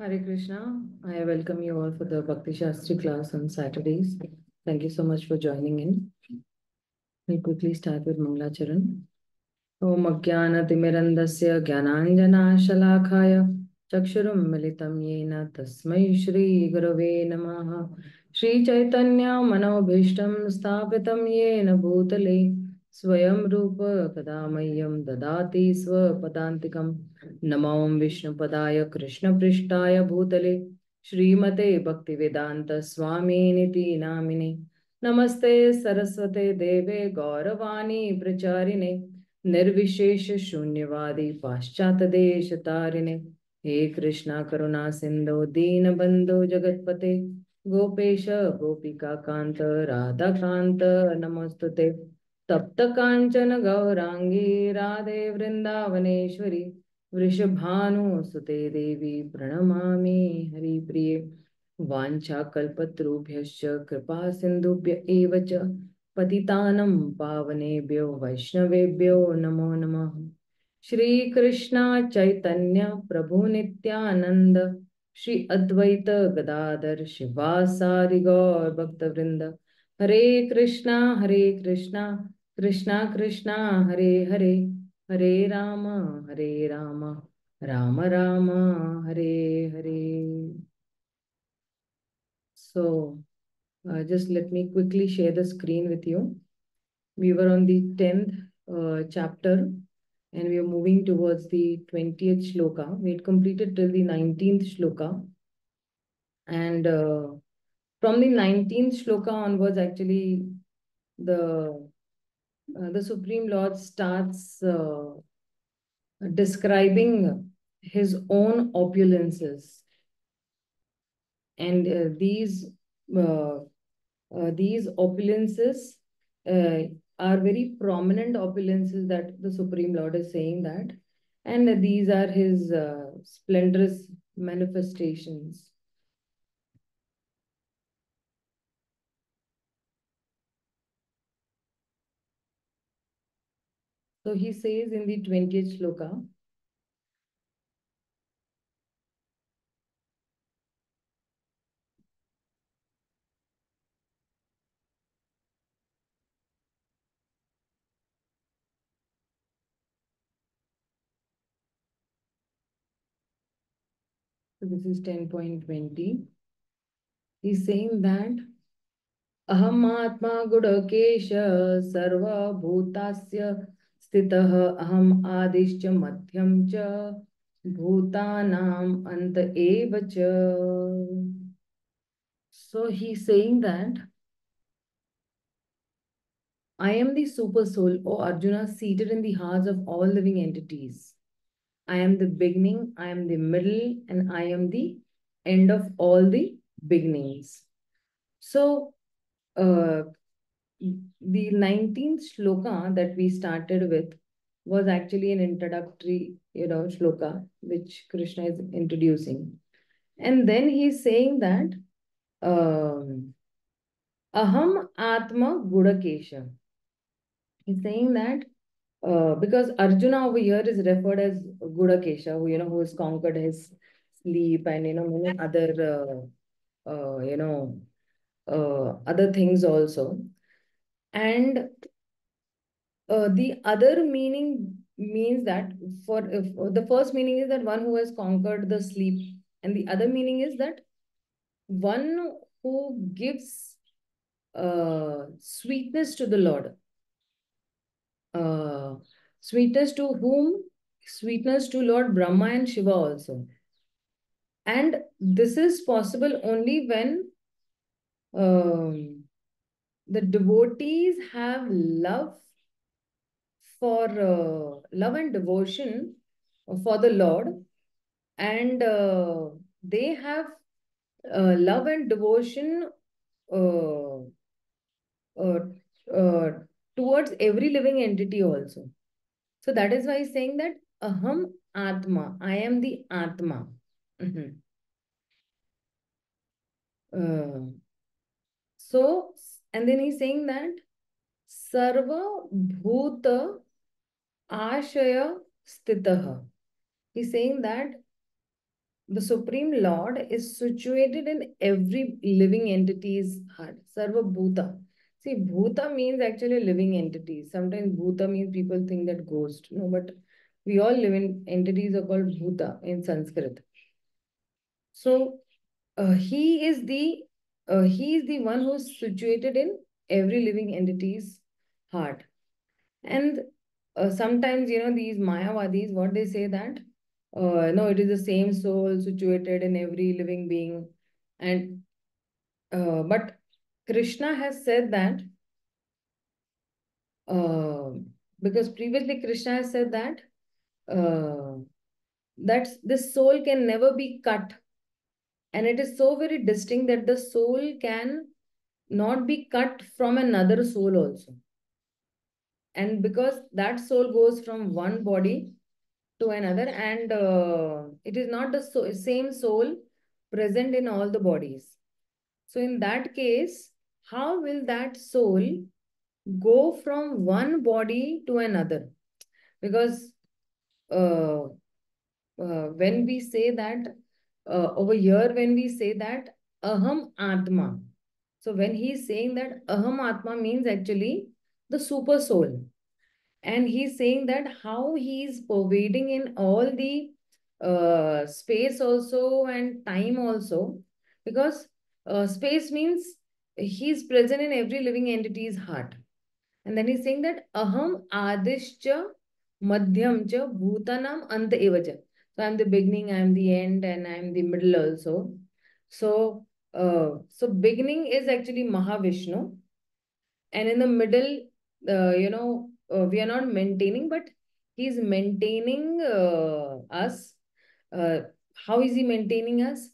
Hare Krishna. I welcome you all for the Bhakti Shastri class on Saturdays. Thank you so much for joining in. We'll quickly start with Mangalacharan. Om Ajnana-timirandasya Jnananjana-shalakaya Chakshurum militam yena tasmai Shri Gurave Namaha. Shri Chaitanya Manobhishtam Sthapitam yena bhutale Swayam Rupa Kadamayyam Dadati Swapadantikam. Namo Vishnu Padaya Krishna Prishtaya Bhutale Shrimate Bhaktivedanta Swami Niti Namine. Namaste Saraswate Deve Gauravani Pracharine निर्विशेष शून्यवादी पाश्चात देश तारिणे हे कृष्णा करुणा सिंधु दीन बंधु जगतपते गोपेश गोपिका कांत राधा कांत नमोस्तुते तप्त कांचन गौरांगी राधे वृंदावनेश्वरी वृषभानुसुते देवी प्रणमामि हरिप्रिये वाञ्छाकल्पतरुभ्यश्च कृपा सिन्धुभ्य एव च पतितानं पावनेभ्यो वैष्णवेभ्यो नमो नमः। श्री कृष्णा चैतन्य प्रभु नित्यानंद श्री अद्वैत गदाधर शिवासादि गौर भक्तवृंद हरे Krishna Krishna Krishna Hare Hare Hare Ram Ram Ram Hare Hare. So just let me quickly share the screen with you. We were on the 10th chapter and we are moving towards the 20th shloka. We had completed till the 19th shloka. And from the 19th shloka onwards, actually, the Supreme Lord starts describing his own opulences. And these opulences are very prominent opulences that the Supreme Lord is saying that, and these are his splendorous manifestations. So he says in the 20th shloka, so this is 10.20. He's saying that Aham Atma Gudakesha Sarva Bhutasya Stitah Aham Adishcha Madhyam Cha Bhutanam Anta Eva Cha. So he's saying that I am the super soul, O Arjuna, seated in the hearts of all living entities. I am the beginning, I am the middle, and I am the end of all the beginnings. So, the 19th shloka that we started with was actually an introductory, shloka, which Krishna is introducing. And then he's saying that Aham Atma Gudakesha. He's saying that because Arjuna over here is referred as Gudakesha, who has conquered his sleep and, many other, other things also. And the other meaning means that the first meaning is that one who has conquered the sleep, and the other meaning is that one who gives sweetness to the Lord. Sweetness to whom? Sweetness to Lord Brahma and Shiva also. And this is possible only when the devotees have love and devotion for the Lord, and they have love and devotion uh, uh, uh, towards every living entity also. So that is why he's saying that Aham Atma, I am the Atma. So, and then he's saying that Sarva Bhuta Ashaya Stitaha. He's saying that the Supreme Lord is situated in every living entity's heart. Sarva Bhuta. See, Bhuta means actually living entities. Sometimes Bhuta means people think that ghost. No, but we all living entities are called Bhuta in Sanskrit. So he is the one who is situated in every living entity's heart. And sometimes, these Mayavadis, what they say that, no, it is the same soul situated in every living being. And but Krishna has said that, uh, because previously Krishna has said that, that this soul can never be cut. And it is so very distinct that the soul can not be cut from another soul also. And because that soul goes from one body to another, and it is not the same soul present in all the bodies. So in that case, how will that soul go from one body to another? Because uh, when we say that, over here, when we say that aham atma, so when he's saying that aham atma means actually the super soul. And he's saying that how he is pervading in all the space also and time also, because space means he's present in every living entity's heart. And then he's saying that aham adishcha madhyam cha bhutanam anta evacha. So I'm the beginning, I'm the end, and I'm the middle also. So beginning is actually Mahavishnu, and in the middle, we are not maintaining, but he's maintaining us. uh, how is he maintaining us?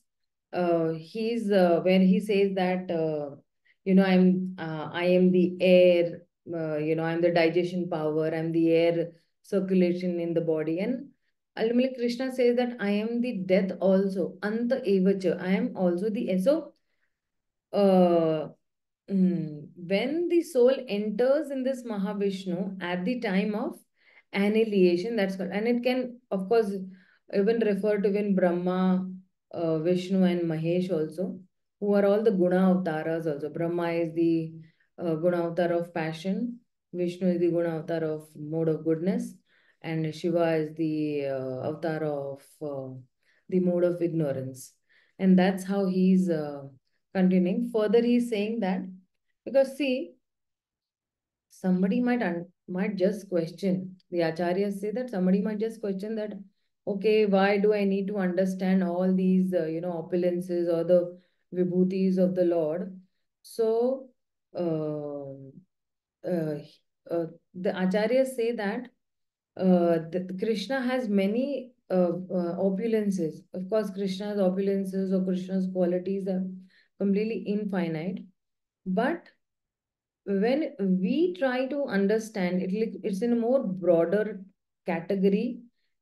He's where he says that, I am the air, I'm the digestion power, I'm the air circulation in the body. And ultimately Krishna says that I am the death also, anta evacha, I am also the air. So uh, when the soul enters in this Mahavishnu at the time of annihilation, that's called, and it can, of course, even refer to even Brahma, Vishnu, and Mahesh also, who are all the Guna avatars also. Brahma is the Guna avatar of passion, Vishnu is the Guna avatar of mode of goodness, and Shiva is the avatar of the mode of ignorance. And that's how he's continuing. Further, he's saying that, because see, somebody might just question. The acharyas say that somebody might just question that, okay, why do I need to understand all these opulences or the vibhutis of the Lord? So uh, uh, the acharyas say that Krishna has many opulences. Of course, Krishna's opulences or Krishna's qualities are completely infinite. But when we try to understand it, it's in a more broader category.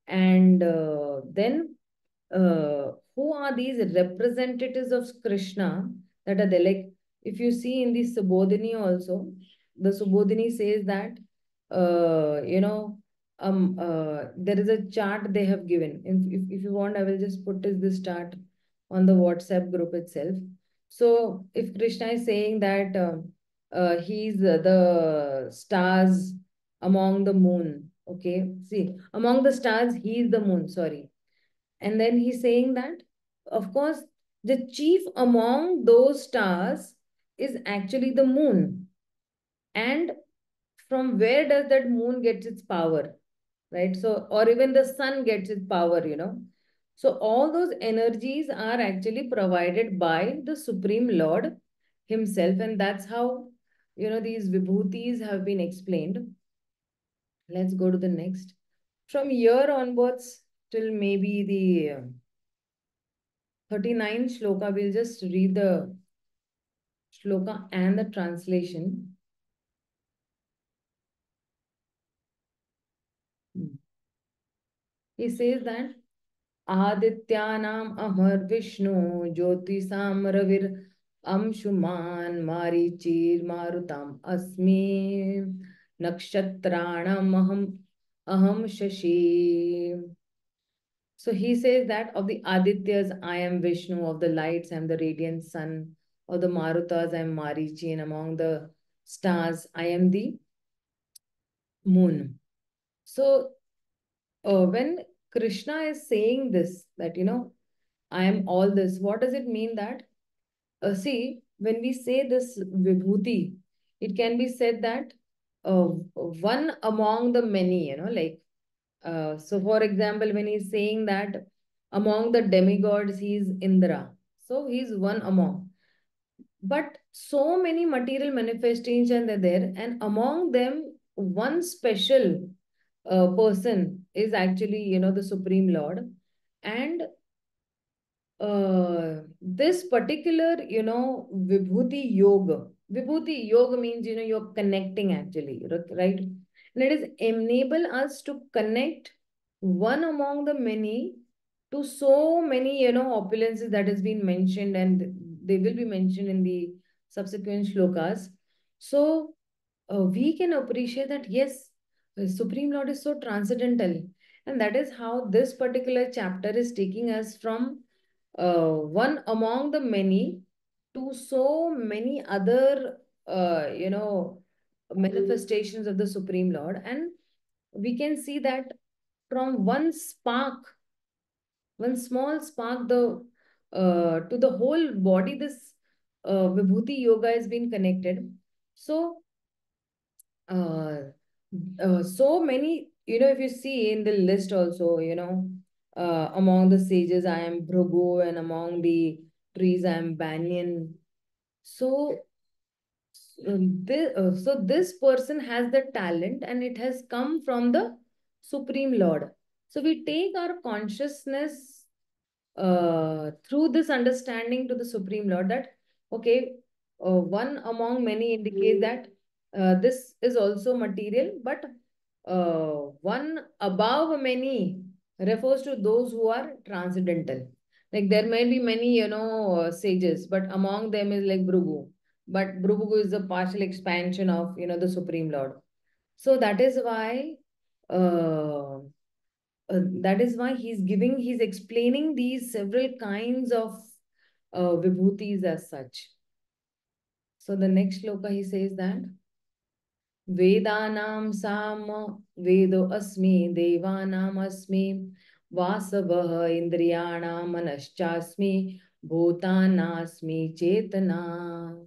And then who are these representatives of Krishna that are there? Like, if you see in the Subodhini also, the Subodhini says that, there is a chart they have given. If you want, I will just put this chart on the WhatsApp group itself. So if Krishna is saying that he's the stars among the moon, okay? See, among the stars, he is the moon, sorry. And then he's saying that, of course, the chief among those stars is actually the moon. And from where does that moon get its power? Right? So, or even the sun gets its power. So, all those energies are actually provided by the Supreme Lord Himself. And that's how, these vibhutis have been explained. Let's go to the next. From here onwards till maybe the 39 shloka, we'll just read the shloka and the translation. He says that Adityanam Amar Vishnu Jyotisam Ravir Amshuman Marichir Marutam Asmi Nakshatranam Aham Shashi. So he says that of the Adityas, I am Vishnu, of the lights, I am the radiant sun, of the Marutas, I am Marichi, and among the stars, I am the moon. So when Krishna is saying this, that, I am all this, what does it mean that? See, when we say this vibhuti, it can be said that one among the many, like, so for example, when he's saying that among the demigods, he's Indra. So he's one among. But so many material manifestations are there, and among them, one special person is actually, the Supreme Lord. And this particular, Vibhuti yoga means, you're connecting actually, right? And it is enable us to connect one among the many to so many, opulences that has been mentioned, and they will be mentioned in the subsequent shlokas. So we can appreciate that, yes, the Supreme Lord is so transcendental. And that is how this particular chapter is taking us from one among the many to so many other, manifestations of the Supreme Lord. And we can see that from one spark, one small spark, the to the whole body, this Vibhuti yoga has been connected. So uh, so many, if you see in the list also, among the sages, I am Bhrigu, and among the trees, I am Banyan. So, this person has the talent, and it has come from the Supreme Lord. So, we take our consciousness through this understanding to the Supreme Lord, that, okay, one among many indicates that this is also material, but one above many refers to those who are transcendental. Like there may be many, sages, but among them is like Bhrigu. But Bhrigu is a partial expansion of, the Supreme Lord. So uh, that is why he's explaining these several kinds of vibhutis as such. So the next shloka he says that Vedanam sam vedo asmi devanam asmi vasavah indriyanam manaschasmi bhutanasmi chetana.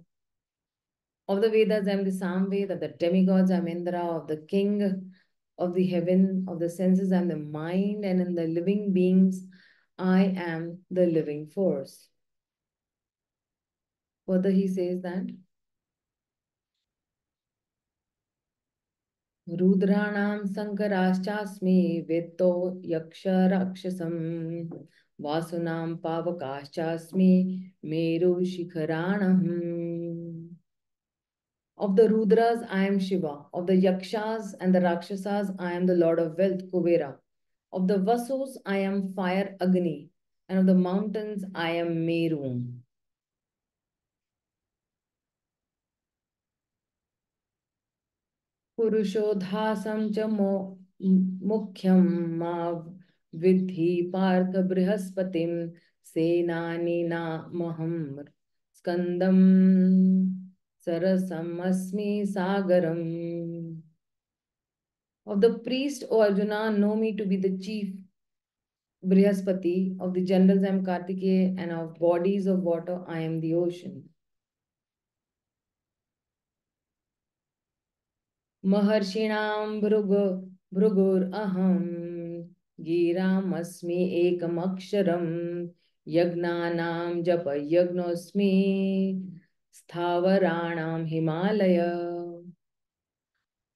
Of the Vedas, I am the Samved, of the demigods, I am Indra, of the king of the heaven, of the senses, I am the mind, and in the living beings, I am the living force. Further, he says that Rudranam Sankarashchasmi Veto Yaksha Rakshasam Vasunam Pavakashchasmi Meru Shikharanam. Of the Rudras, I am Shiva. Of the Yakshas and the Rakshasas, I am the Lord of Wealth, Kuvera. Of the Vasus, I am fire, Agni. And of the mountains, I am Meru. Purushodhasam cha mukhyam ma vidhi partha brihaspatim senani na maham skandam sarasam asmi sagaram. Of the priest, O Arjuna, know me to be the chief Brihaspati. Of the generals, I am Kartikeya, and of bodies of water, I am the ocean. Maharshinam Bhrugur Aham Giram Asmi Ekam Aksharam Yagnanam Japa Yagnosmi Sthavaranam Himalaya.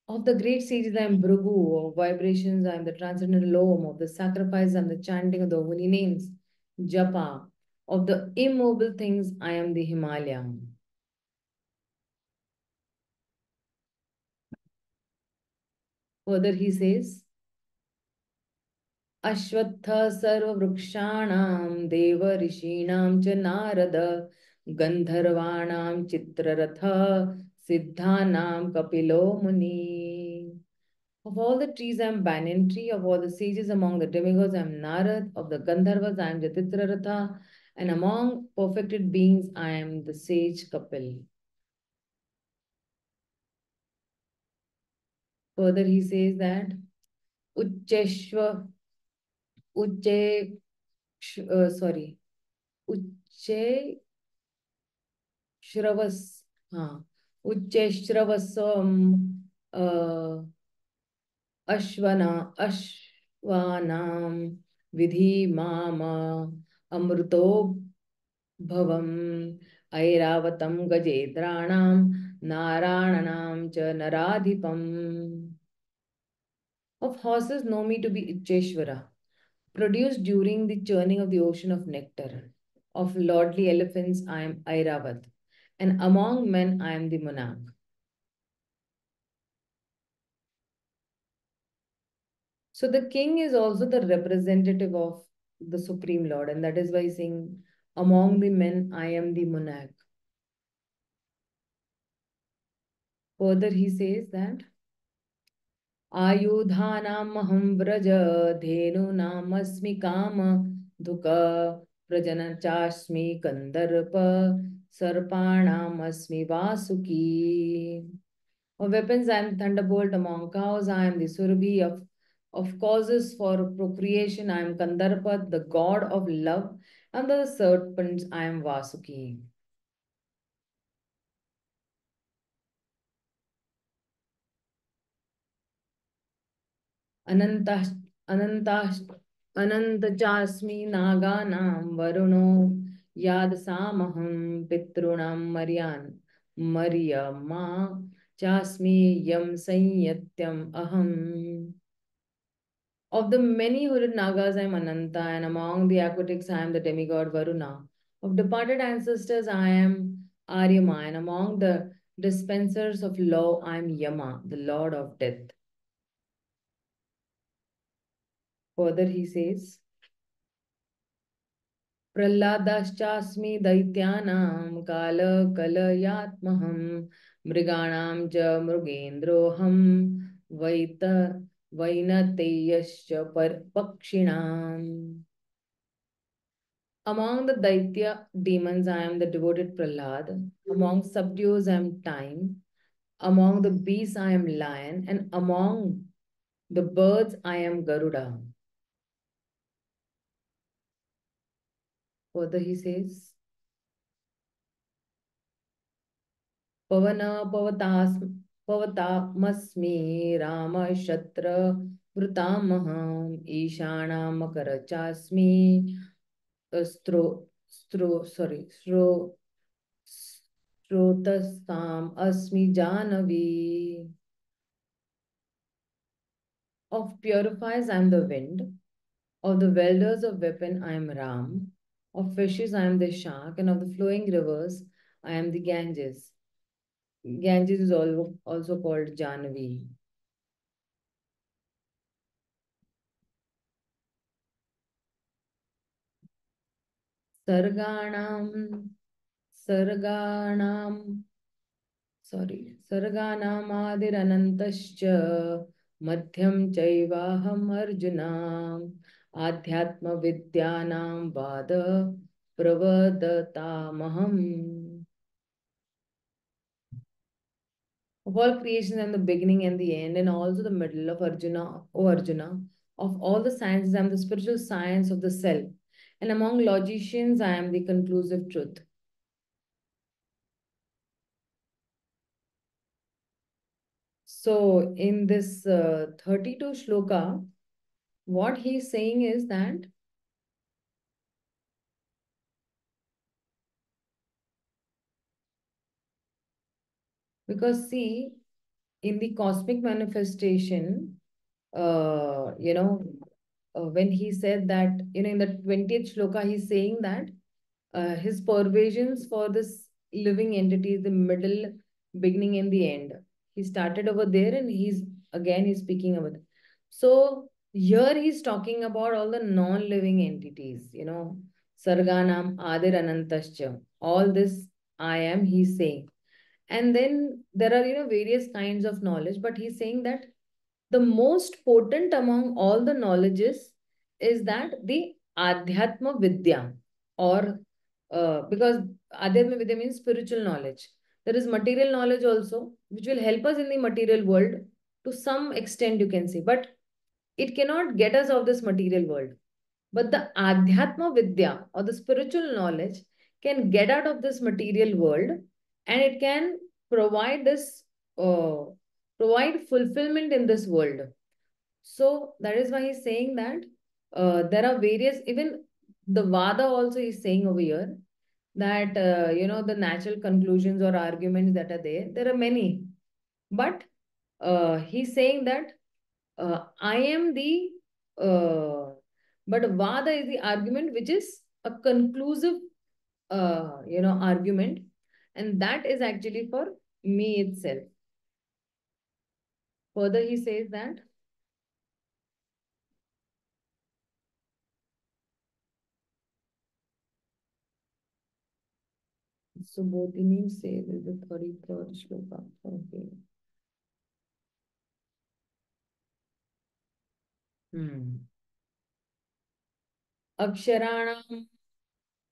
Of the great sages, I am Bhrigu. Of vibrations, I am the transcendental Om. Of the sacrifice, I am the chanting of the holy names, Japa. Of the immobile things, I am the Himalaya. Further, he says, Ashwatha sarva vrikshanam deva rishinam cha narada gandharvanam chitraratha siddhanam kapilo muni. Of all the trees, I am banyan tree. Of all the sages among the demigods, I am Narad. Of the Gandharvas, I am Jatitraratha. And among perfected beings, I am the sage Kapil. Further, he says that Ucheshwa, Uche, sorry, Uche Shravas, Uche Shravasam, uh, Ashvanam, Vidhi Mama, Amruto Bhavam, Airavatam Gajedranam, Narananam cha Naradhipam. Of horses know me to be Icheshwara, produced during the churning of the ocean of nectar. Of lordly elephants, I am Airavat, and among men, I am the monarch. So the king is also the representative of the Supreme Lord, and that is why saying, among the men, I am the monarch. Further, he says that Ayudhanam vraj dhenunam kama dhuka prajanachasmi kandarpa sarpanam vasuki. Of weapons, I am thunderbolt. Among cows, I am the surabhi. Of causes for procreation, I am Kandarpa, the god of love. And the serpents, I am Vasuki. Ananta, Ananta, Anantachasmi Naganam Varuno Yad Samaham Pitrunam Maryama Chasmi Yam Sanyatyam Aham. Of the many hooded Nagas, I am Ananta, and among the aquatics, I am the demigod Varuna. Of departed ancestors, I am Aryama, and among the dispensers of law, I am Yama, the lord of death. Further, he says, Prahladaschasmi daityanam kala kalayatmaham mriganam ja mrugendroham vainateyascha pakshinam. Among the Daitya demons, I am the devoted Prahlad. Among subdues, I am time. Among the beasts, I am lion. And among the birds, I am Garuda. Further, he says, Pavana pavatamasmi Rama Shatra Vrutamaham Ishana Makara Chasmi Srotastam Asmi Janavi. Of purifiers, I am the wind. Of the welders of weapon, I am Ram. Of fishes, I am the shark. And of the flowing rivers, I am the Ganges. Ganges is also called Janvi. Sarganam, Sarganam, Sarganam Adiranantascha, Madhyam Chaivaham Arjuna, Adhyatma Vidyanam Vada Pravadatamaham. Of all creations, I am the beginning and the end, and also the middle of Arjuna, O Arjuna. Of all the sciences, I am the spiritual science of the self. And among logicians, I am the conclusive truth. So, in this 32 shloka, what he's saying is that because see, in the cosmic manifestation, when he said that, in the 20th shloka, he's saying that his pervasions for this living entity is the middle, beginning, and the end. He started over there and he's speaking about it. So here he's talking about all the non-living entities, Sarganam Adir Anantascha. All this I am, he's saying. And then there are, various kinds of knowledge, but he's saying that the most potent among all the knowledges is that the Adhyatma Vidya, or because Adhyatma Vidya means spiritual knowledge. There is material knowledge also, which will help us in the material world to some extent, you can say, but it cannot get us of this material world. But the Adhyatma Vidya, or the spiritual knowledge, can get out of this material world, and it can provide this uh, provide fulfillment in this world. So that is why he's saying that there are various, even the Vada also is saying over here that the natural conclusions or arguments that are there are many, but he's saying that I am the uh, but Vada is the argument which is a conclusive argument, and that is actually for me itself. Further he says that so both the means say the 33rd shloka. Okay. अक्षराणां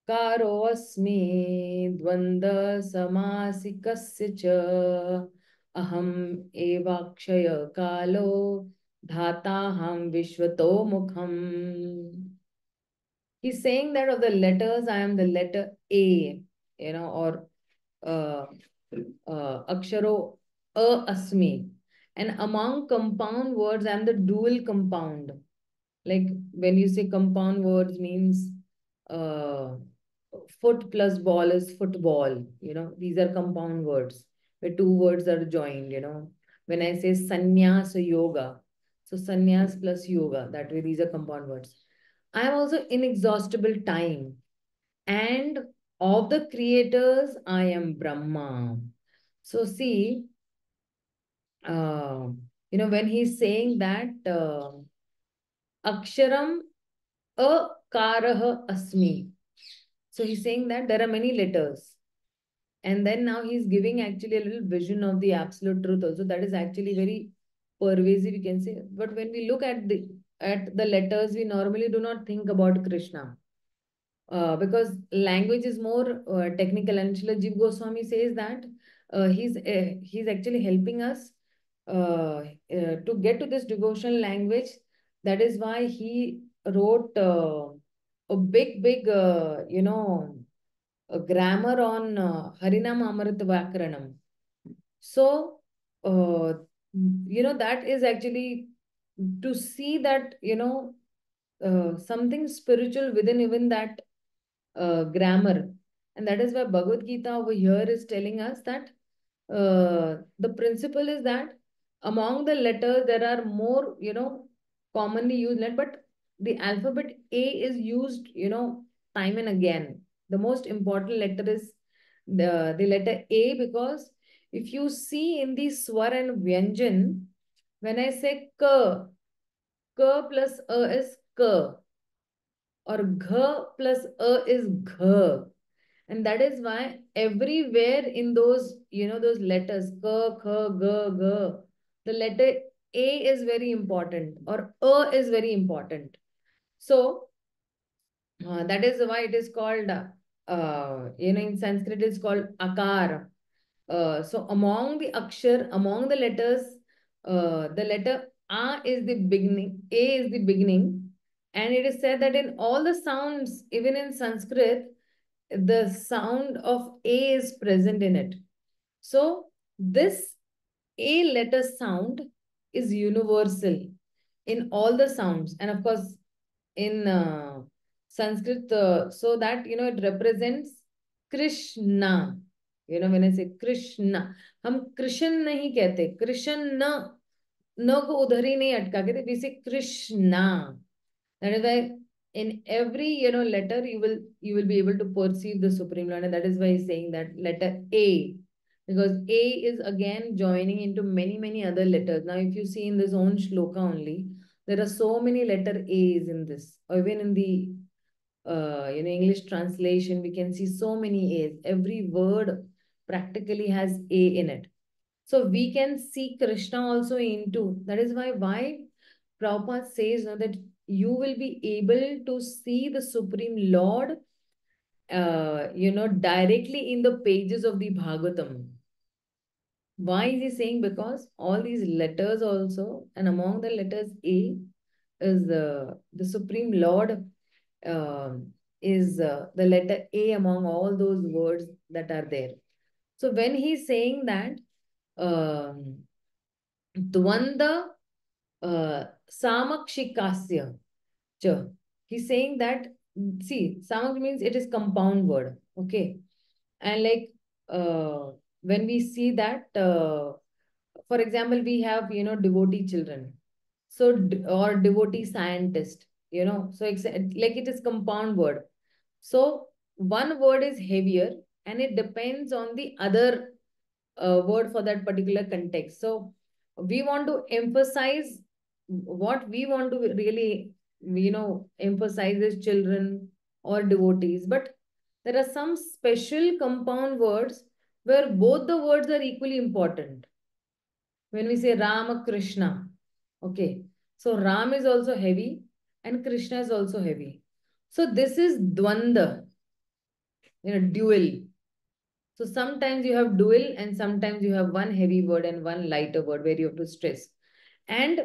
कारोऽस्मि द्वन्द्वसमासिकस्य च अहम् एवाक्षय कालो धाताहं विश्वतो मुखम्. He's saying that of the letters, I am the letter A, or aksharo asmi. And among compound words, I am the dual compound. Like when you say compound words means uh, foot plus ball is football. These are compound words where two words are joined. When I say sannyas yoga, so sannyas plus yoga, that way these are compound words. I am also inexhaustible time, and of the creators I am Brahma. So see, when he's saying that aksharam akarah asmi, so he's saying that there are many letters, and then now he's giving actually a little vision of the absolute truth also, that is actually very pervasive, you can say. But when we look at the letters, we normally do not think about Krishna. Because language is more technical, and Srila Jiva Goswami says that he's actually helping us to get to this devotional language. That is why he wrote a big a grammar on Harinam Amrit Vyakaranam. So that is actually to see that something spiritual within even that grammar. And that is why Bhagavad Gita over here is telling us that the principle is that among the letters there are more, commonly used letters, but the alphabet A is used, time and again. The most important letter is the letter A, because if you see in the swar and vyanjan, when I say ka plus a is ka, or gha plus a is gha. And that is why everywhere in those, those letters, ka, kha, ga, ga, the letter A is very important, or A is very important. So that is why it is called, in Sanskrit, it's called akar. So among the akshar, among the letters, the letter A is the beginning, A is the beginning. And it is said that in all the sounds, even in Sanskrit, the sound of A is present in it. So this A letter sound is universal in all the sounds. And of course, in Sanskrit, so that, it represents Krishna. When I say Krishna, हम कृष्ण नहीं कहते, कृष्ण न को उधर ही नहीं अटका कहते, we say Krishna. That is why in every letter you will be able to perceive the Supreme Lord, and that is why he's saying that letter A, because A is again joining into many other letters. Now, if you see in this own shloka only, there are so many letter A's in this, or even in the English translation, we can see so many A's. Every word practically has A in it. So we can see Krishna also into. That is why Prabhupada says now that you will be able to see the Supreme Lord, directly in the pages of the Bhagavatam. Why is he saying? Because all these letters also, and among the letters A is the Supreme Lord, is the letter A among all those words that are there. So when he's saying that, Dvanda Samakshikasya cha, he's saying that, see, Samak means it is compound word, okay? And like when we see that, for example, we have, devotee children. So, or devotee scientist, so like it is compound word. So one word is heavier and it depends on the other word for that particular context. So we want to emphasize what we want to really, emphasize is children or devotees. But there are some special compound words where both the words are equally important. When we say Rama, Krishna, okay. So Ram is also heavy and Krishna is also heavy. So this is dvanda, dual. So sometimes you have dual and sometimes you have one heavy word and one lighter word where you have to stress. And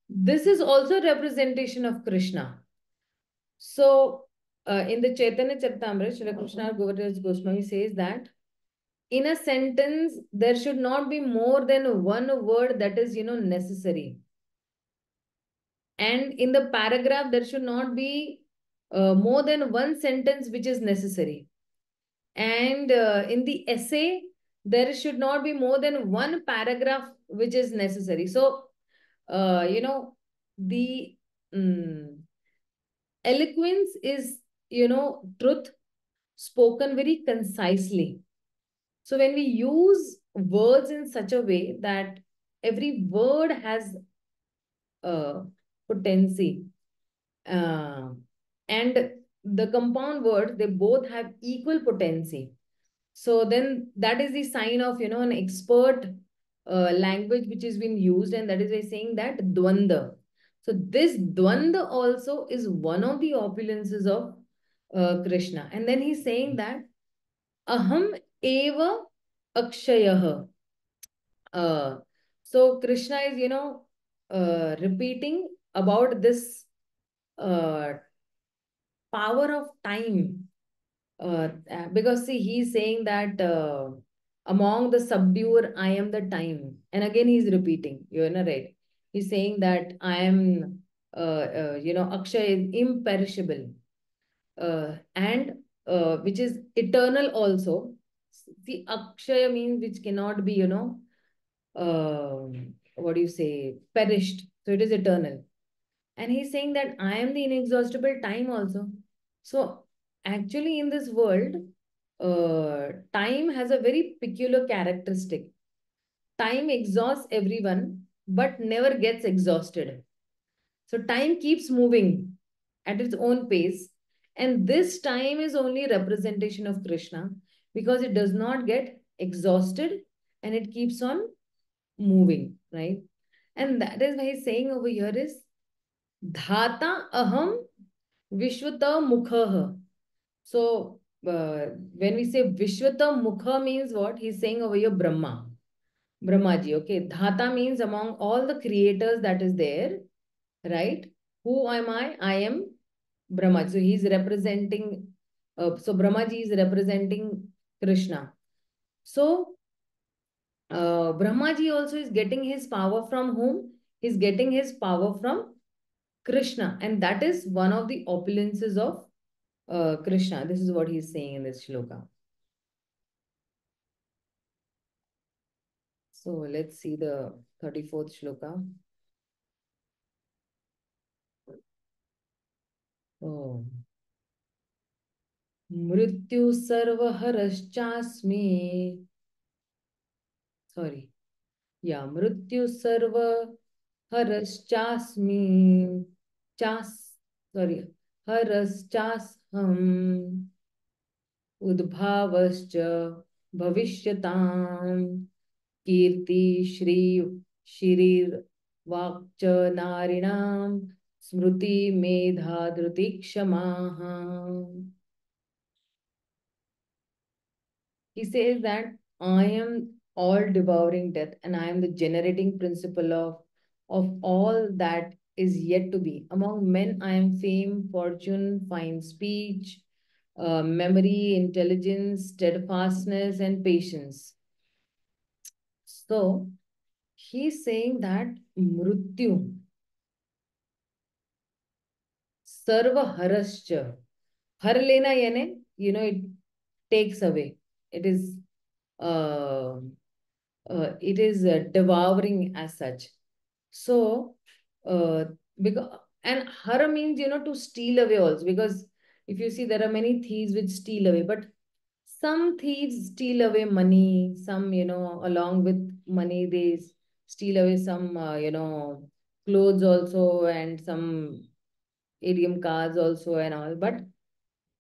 this is also representation of Krishna. So in the Chaitanya Charitamrita, Srila Krishna Govardhana Goswami says that in a sentence, there should not be more than one word that is, necessary. And in the paragraph, there should not be more than one sentence which is necessary. And in the essay, there should not be more than one paragraph which is necessary. So, the eloquence is, truth spoken very concisely. So when we use words in such a way that every word has potency, and the compound words, they both have equal potency. So then that is the sign of, an expert language which is being used, and that is by saying that dvanda. So this dvanda also is one of the opulences of Krishna. And then he's saying that aham eva akshayah. So Krishna is, repeating about this power of time. Because see, he's saying that among the subduer, I am the time. And again, he's repeating, right? He's saying that I am, Akshay is imperishable, and which is eternal also. See, Akshaya means which cannot be, what do you say, perished. So it is eternal. And he's saying that I am the inexhaustible time also. So actually in this world, time has a very peculiar characteristic. Time exhausts everyone, but never gets exhausted. So time keeps moving at its own pace. And this time is only representation of Krishna because it does not get exhausted and it keeps on moving, right? And that is why he's saying over here is Dhata aham Vishwata Mukha. So when we say Vishwata Mukha means what? He's saying over here Brahma. Brahmaji. Okay. Dhata means among all the creators that is there, right? Who am I? I am Brahmaji. So he's representing, so Brahmaji is representing Krishna. So Brahmaji also is getting his power from whom? He's getting his power from Krishna. And that is one of the opulences of Krishna. This is what he's saying in this shloka. So let's see the 34th shloka. Oh. Mrityu sarvaharashchasmi. Sorry. Yeah, Mrityu sarvaharashchasmi. Sorry. Harashchasham. Udbhavascha bhavishyatam. Kirti Shri Shirir Vakcha Narinam Smruti Medha Dhruti Kshamaha. He says that I am all devouring death and I am the generating principle of all that is yet to be. Among men, I am fame, fortune, fine speech, memory, intelligence, steadfastness, and patience. So, he's saying that Mrityu, Sarva Harascha, Har lena yane, it takes away. It is uh, devouring as such. So, because and har means to steal away also, because if you see, there are many thieves which steal away, but some thieves steal away money. Some along with money they steal away some clothes also, and some ATM cards also and all. But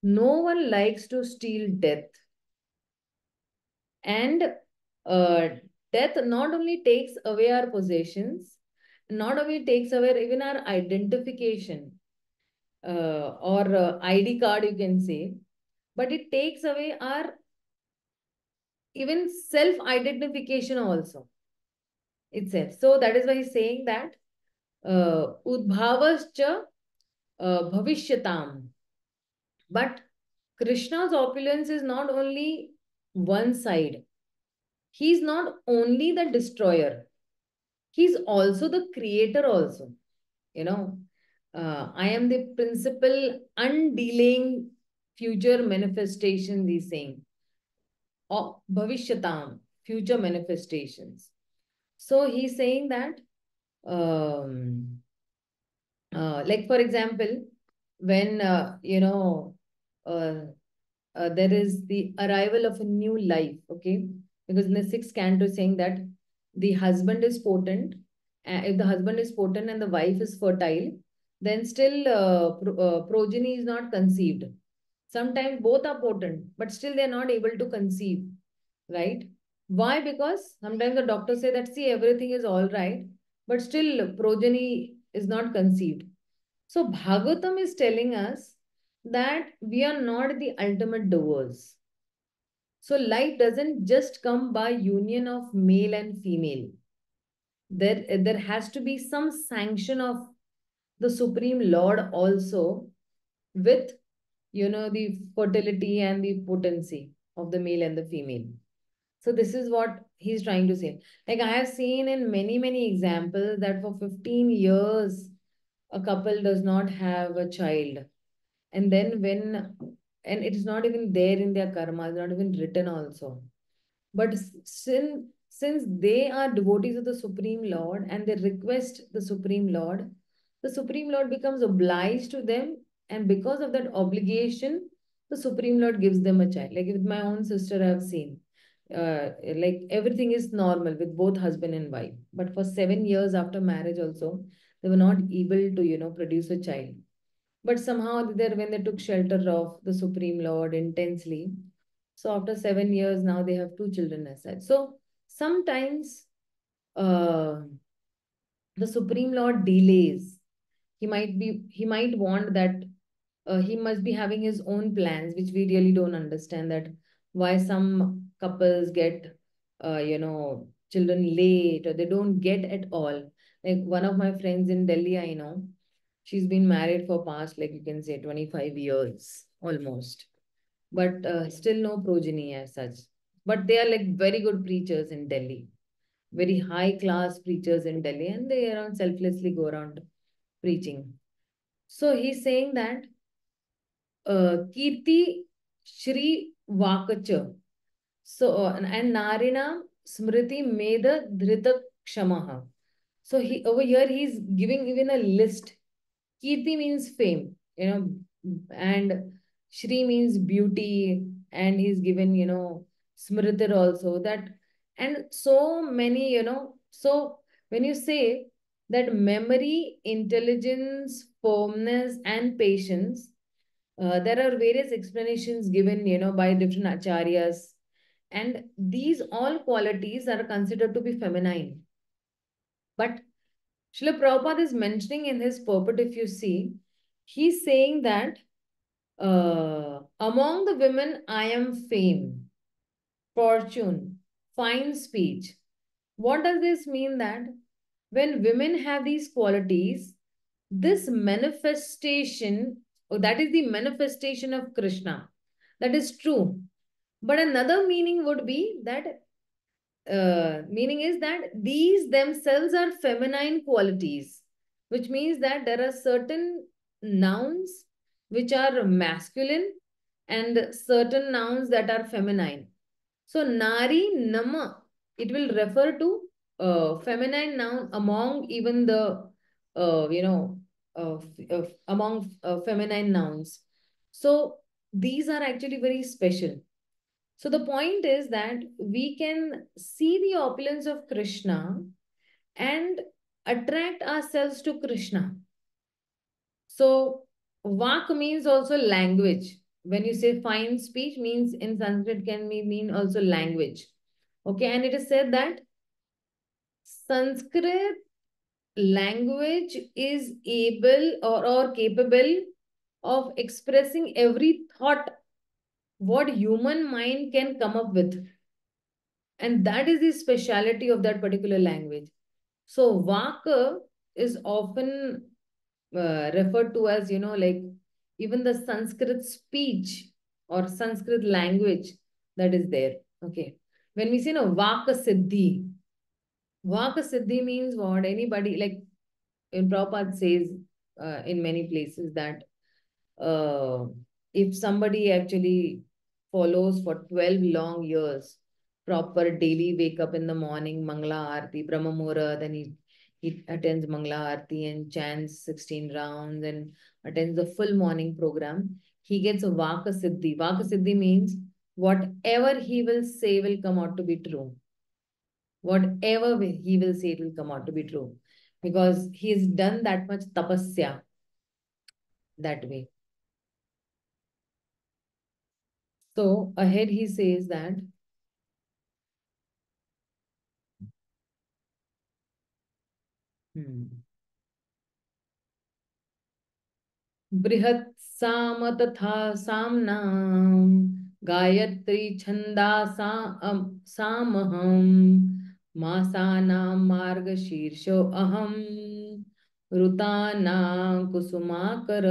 no one likes to steal death. And uh, death not only takes away our possessions, not only takes away even our identification, or ID card, you can say, but it takes away our even self identification also itself. So that is why he's saying that udbhavascha bhavishyatam. But Krishna's opulence is not only one side. He's not only the destroyer, he's also the creator also. You know, I am the principal undelaying future manifestation, he's saying. Or bhavishyatam, future manifestations. So he's saying that, um, like for example, when, uh, there is the arrival of a new life, okay? Because in the sixth canto saying that the husband is potent. If the husband is potent and the wife is fertile, then still progeny is not conceived. Sometimes both are potent, but still they are not able to conceive, right? Why? Because sometimes the doctors say that, see, everything is all right, but still progeny is not conceived. So Bhagavatam is telling us that we are not the ultimate doers. So life doesn't just come by union of male and female. There has to be some sanction of the Supreme Lord also, with the fertility and the potency of the male and the female. So this is what he's trying to say. Like I have seen in many, many examples that for 15 years, a couple does not have a child. And then and it is not even there in their karma, it's not even written also. But since they are devotees of the Supreme Lord and they request the Supreme Lord becomes obliged to them. And because of that obligation, the Supreme Lord gives them a child. Like with my own sister, I have seen, like everything is normal with both husband and wife. But for 7 years after marriage also, they were not able to, produce a child. But somehow there, when they took shelter of the Supreme Lord intensely, so after 7 years, now they have two children as such. So sometimes uh, the Supreme Lord delays. He might want that, he must be having his own plans, which we really don't understand, that why some couples get, children late, or they don't get at all. Like one of my friends in Delhi, I know, she's been married for past, like you can say, 25 years almost, but still no progeny as such. But they are like very good preachers in Delhi, very high class preachers in Delhi, and they around selflessly go around preaching. So he's saying that Kirti Shri Vakacha. So and Narina Smriti Meda Dhrita Kshamaha. So he over here he's giving even a list. Kirti means fame, and Shri means beauty, and he's given, Smritir also, that, and so many, so when you say that memory, intelligence, firmness, and patience, there are various explanations given, by different acharyas, And these all qualities are considered to be feminine. But Srila Prabhupada is mentioning in his purport, if you see, he's saying that among the women, I am fame, fortune, fine speech. What does this mean? That when women have these qualities, this manifestation, or that is the manifestation of Krishna. That is true. But another meaning would be that meaning is that these themselves are feminine qualities, which means that there are certain nouns which are masculine and certain nouns that are feminine. So nari nama, it will refer to feminine noun among even the among feminine nouns. So these are actually very special. So the point is that we can see the opulence of Krishna and attract ourselves to Krishna. So vak means also language. When you say fine speech, means in Sanskrit can mean also language. Okay, and it is said that Sanskrit language is able or capable of expressing every thought what human mind can come up with. And that is the speciality of that particular language. So Vaka is often referred to as, like even the Sanskrit speech or Sanskrit language that is there. Okay. When we say no Vaka Siddhi means what? Anybody, like in Prabhupada says in many places that uh, if somebody actually follows for 12 long years, proper daily wake up in the morning, Mangla Aarti, Brahma Muhurt, then he attends Mangla Aarti and chants 16 rounds and attends the full morning program, he gets a Vaka Siddhi. Vaka Siddhi means whatever he will say will come out to be true. Whatever he will say, it will come out to be true. Because he has done that much tapasya that way. So ahead he says that बृहत् साम तथा सामनाम गायत्री छंदा सामहम मासानां मार्गशीर्षो अहम ऋतानां Kusumakar.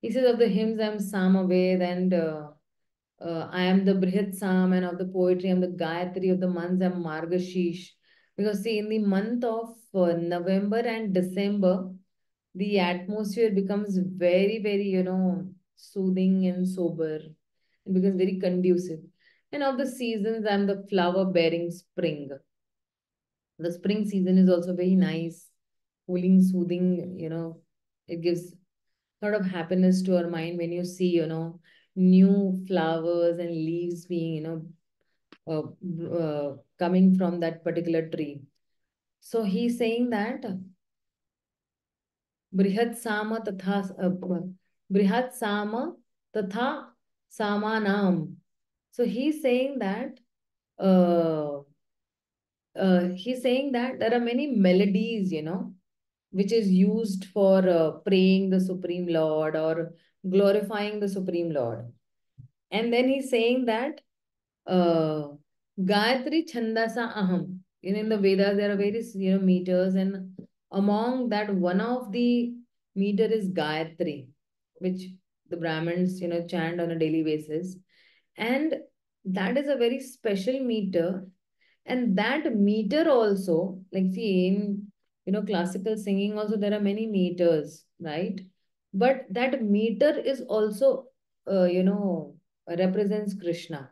He says of the hymns I am Samaved and I am the Brihat Sam, and of the poetry I am the Gayatri, of the months I am Margashish. Because see, in the month of November and December, the atmosphere becomes very, very, soothing and sober. It becomes very conducive. And of the seasons, I'm the flower bearing spring. The spring season is also very nice, cooling, soothing, it gives a lot of happiness to our mind when you see, new flowers and leaves being, coming from that particular tree. So he's saying that Brihat Sama Tatha Brihat Sama Tatha Samanam. So he's saying that there are many melodies, which is used for praying the Supreme Lord or glorifying the Supreme Lord. And then he's saying that Gayatri Chandasa Aham. In the Vedas, there are various meters, and among that, one of the meter is Gayatri, which the Brahmins chant on a daily basis, and that is a very special meter. And that meter also, like see in classical singing also there are many meters, right? But that meter is also represents Krishna.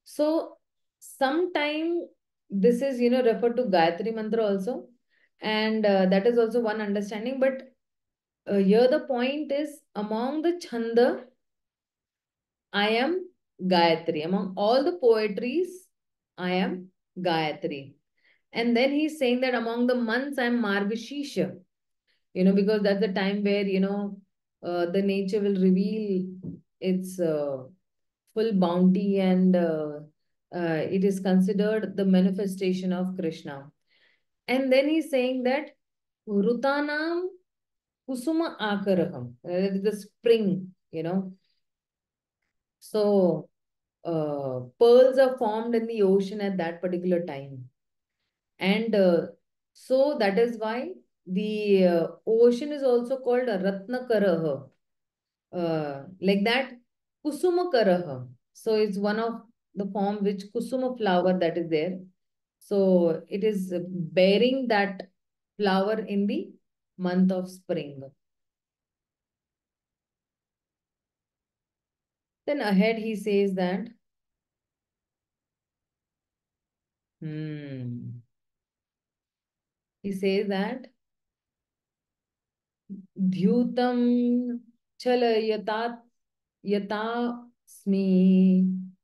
So sometime this is referred to Gayatri mantra also, and that is also one understanding. But here the point is among the chanda, I am Gayatri. Among all the poetries, I am Gayatri. And then he's saying that among the months, I'm Margashisha, because that's the time where, the nature will reveal its full bounty, and it is considered the manifestation of Krishna. And then he's saying that Rutanam Kusuma Akaraham, the spring, So pearls are formed in the ocean at that particular time. And so that is why the ocean is also called a Ratna Karaha. Like that, Kusuma Karaha. So it's one of the form which Kusuma flower that is there. So it is bearing that flower in the month of spring. Then ahead he says that, he says that Dhyutam chalayata yatasmi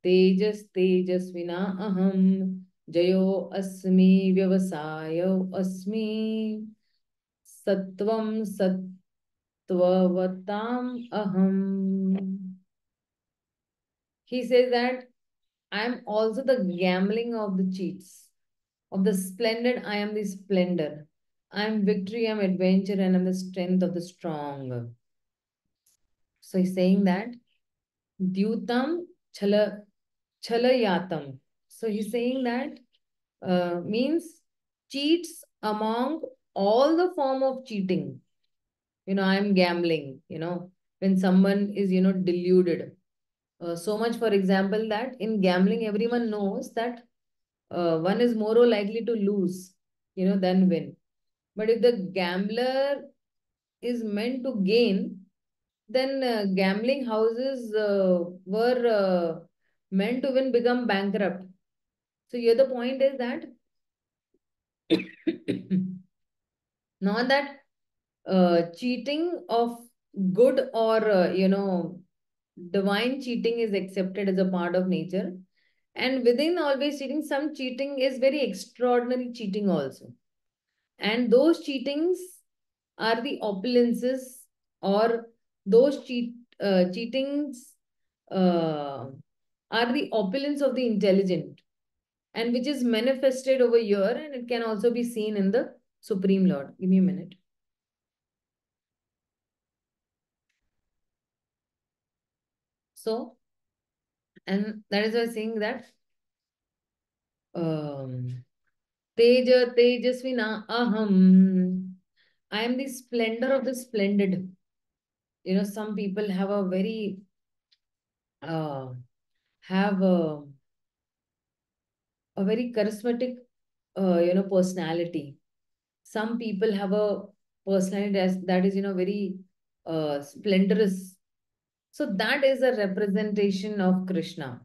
tejas tejasvina aham jayo asmi vyavasayo asmi sattvam sattvavatam aham. He says that I am also the gambling of the cheats. Of the splendid, I am the splendor. I am victory, I am adventure, and I am the strength of the strong. So he's saying that Dyutam Chalayatam. So he's saying that means cheats among all the form of cheating. I'm gambling, when someone is, deluded. So much, for example, that in gambling, everyone knows that one is more likely to lose, than win. But if the gambler is meant to gain, then gambling houses were meant to win become bankrupt. So here the point is that not that cheating of good or divine cheating is accepted as a part of nature, and within always cheating, some cheating is very extraordinary cheating also, and those cheatings are the opulences, or those cheatings uh, are the opulence of the intelligent, and which is manifested over here, and it can also be seen in the Supreme Lord. Give me a minute. So, and that is why saying that Teja Tejasvina Aham. I am the splendor of the splendid. Some people have a very have a very charismatic personality. Some people have a personality that is very splendorous. So that is a representation of Krishna.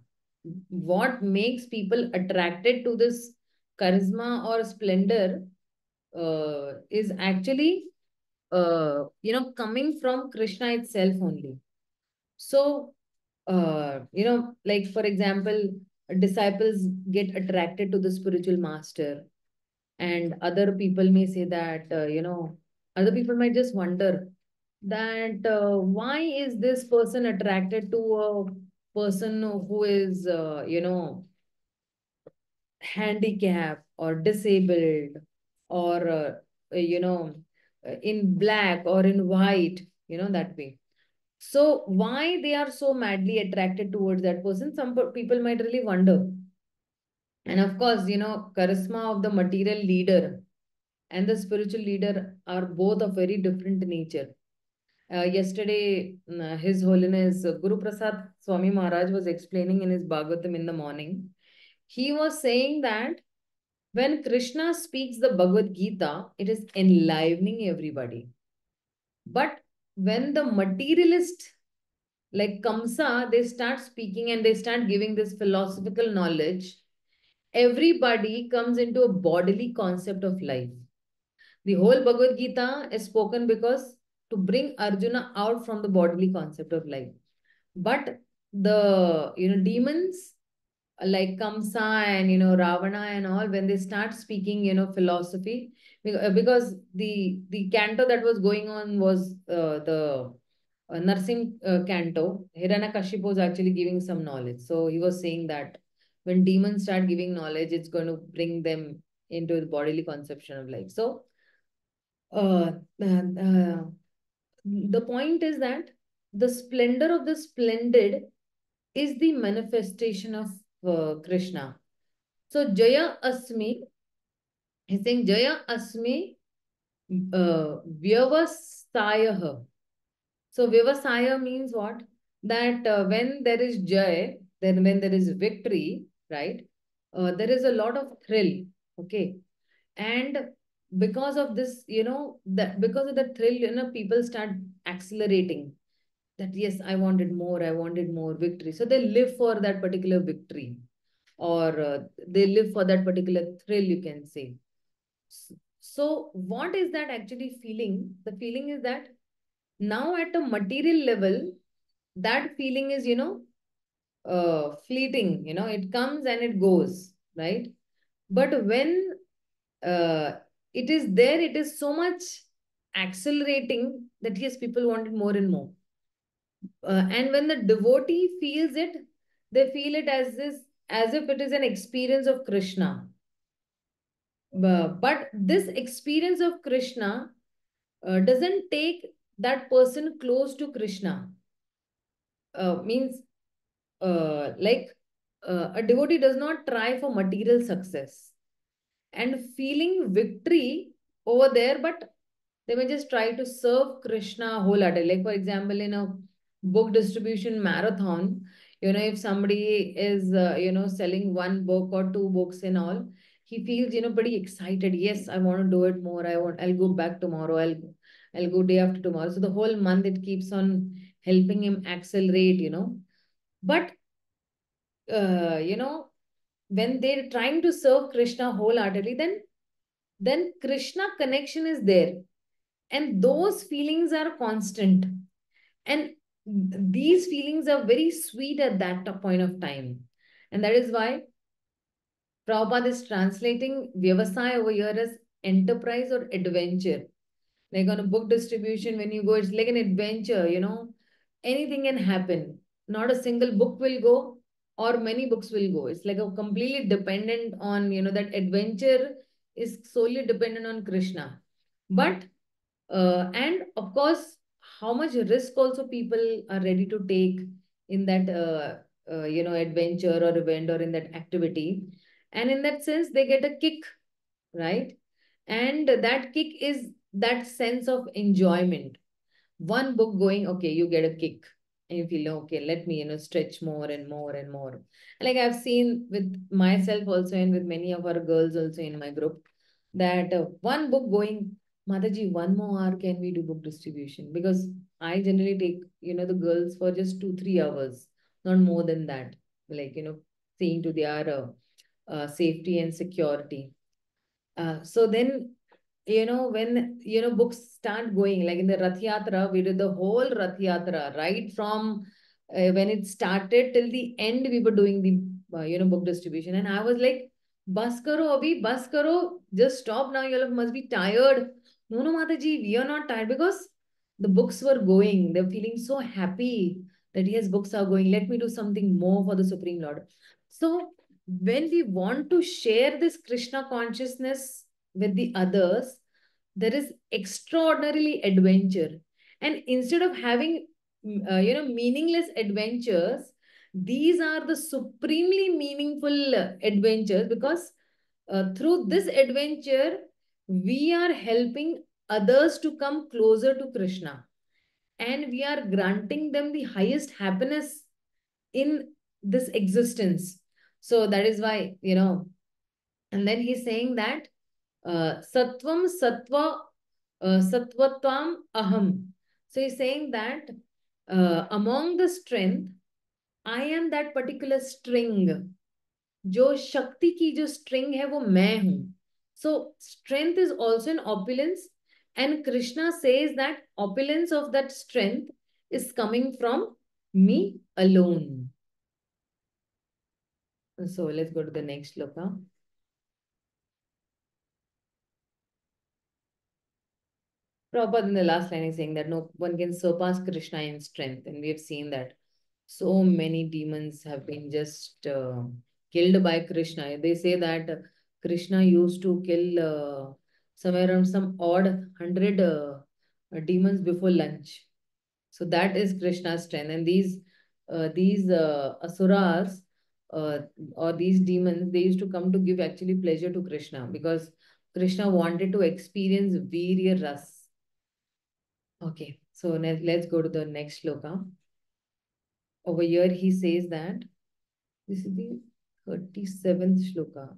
What makes people attracted to this charisma or splendor is actually coming from Krishna itself only. So like for example, disciples get attracted to the spiritual master, and other people may say that other people might just wonder that why is this person attracted to a person who is handicapped or disabled, or in black or in white, that way. So why they are so madly attracted towards that person, some people might really wonder. And of course, charisma of the material leader and the spiritual leader are both of very different nature. Yesterday, His Holiness Guru Prasad Swami Maharaj was explaining in his Bhagavatam in the morning. He was saying that when Krishna speaks the Bhagavad Gita, it is enlivening everybody. But when the materialist like Kamsa, they start speaking and they start giving this philosophical knowledge, everybody comes into a bodily concept of life. The whole Bhagavad Gita is spoken because to bring Arjuna out from the bodily concept of life. But the demons like Kamsa and Ravana and all, when they start speaking philosophy, because the canto that was going on was the Narsim Canto, Hiranyakashipu was actually giving some knowledge. So he was saying that when demons start giving knowledge, it's going to bring them into the bodily conception of life. So uh, the point is that the splendor of the splendid is the manifestation of Krishna. So Jaya Asmi, he's saying Jaya Asmi Vyavasayah. So Vyavasaya means what? That when there is Jay, then when there is victory, right? There is a lot of thrill. Okay. And because of this, that because of the thrill, people start accelerating that yes, I wanted more victory. So they live for that particular victory, or they live for that particular thrill, you can say. So, what is that actually feeling? The feeling is that now at a material level, that feeling is, fleeting, it comes and it goes, right? But when uh, it is there, it is so much accelerating that yes, people want it more and more. And when the devotee feels it, they feel it as if it is an experience of Krishna. But this experience of Krishna doesn't take that person close to Krishna. Means like a devotee does not try for material success and feeling victory over there, but they may just try to serve Krishna wholeheartedly. Like, for example, in a book distribution marathon, if somebody is, selling one book or two books and all, he feels, pretty excited. Yes, I want to do it more. I'll go back tomorrow. I'll go day after tomorrow. So the whole month it keeps on helping him accelerate. But, uh, you know, when they're trying to serve Krishna wholeheartedly, then Krishna connection is there. And those feelings are constant. And these feelings are very sweet at that point of time. And that is why Prabhupada is translating Vyavasaya over here as enterprise or adventure. Like on a book distribution, when you go, it's like an adventure. Anything can happen. Not a single book will go, or many books will go. It's like a completely dependent on, that adventure is solely dependent on Krishna. But and of course, how much risk also people are ready to take in that adventure or event or in that activity. And in that sense, they get a kick, right? And that kick is that sense of enjoyment. One book going, okay, you get a kick and you feel, okay, let me, stretch more and more and more. Like I've seen with myself also and with many of our girls also in my group that one book going, Mataji, 1 more hour can we do book distribution? Because I generally take, the girls for just 2, 3 hours, not more than that. Like, seeing to their safety and security. So then, when, books start going, like in the Rath Yatra, we did the whole Rath Yatra, right from when it started till the end, we were doing the, book distribution. And I was like, bus karo, abhi, bus karo, just stop now, you all must be tired. No, no, Mataji, we are not tired because the books were going. They're feeling so happy that yes, books are going. Let me do something more for the Supreme Lord. So when we want to share this Krishna consciousness with the others, there is extraordinarily adventure. And instead of having, meaningless adventures, these are the supremely meaningful adventures because through this adventure, we are helping others to come closer to Krishna and we are granting them the highest happiness in this existence. So that is why, and then he's saying that Sattvam Sattva Sattvatvam Aham. So he's saying that among the strength, I am that particular string. जो शक्ति की जो string है वो मैं हूं. So strength is also an opulence, and Krishna says that opulence of that strength is coming from me alone. So let's go to the next shloka. Prabhupada in the last line is saying that no one can surpass Krishna in strength. And we have seen that so many demons have been just killed by Krishna. They say that Krishna used to kill somewhere around some odd 100 demons before lunch. So that is Krishna's strength. And these asuras uh, or these demons, they used to come to give actually pleasure to Krishna because Krishna wanted to experience Virya Ras. Okay, so let's go to the next shloka. Over here, he says that this is the 37th shloka.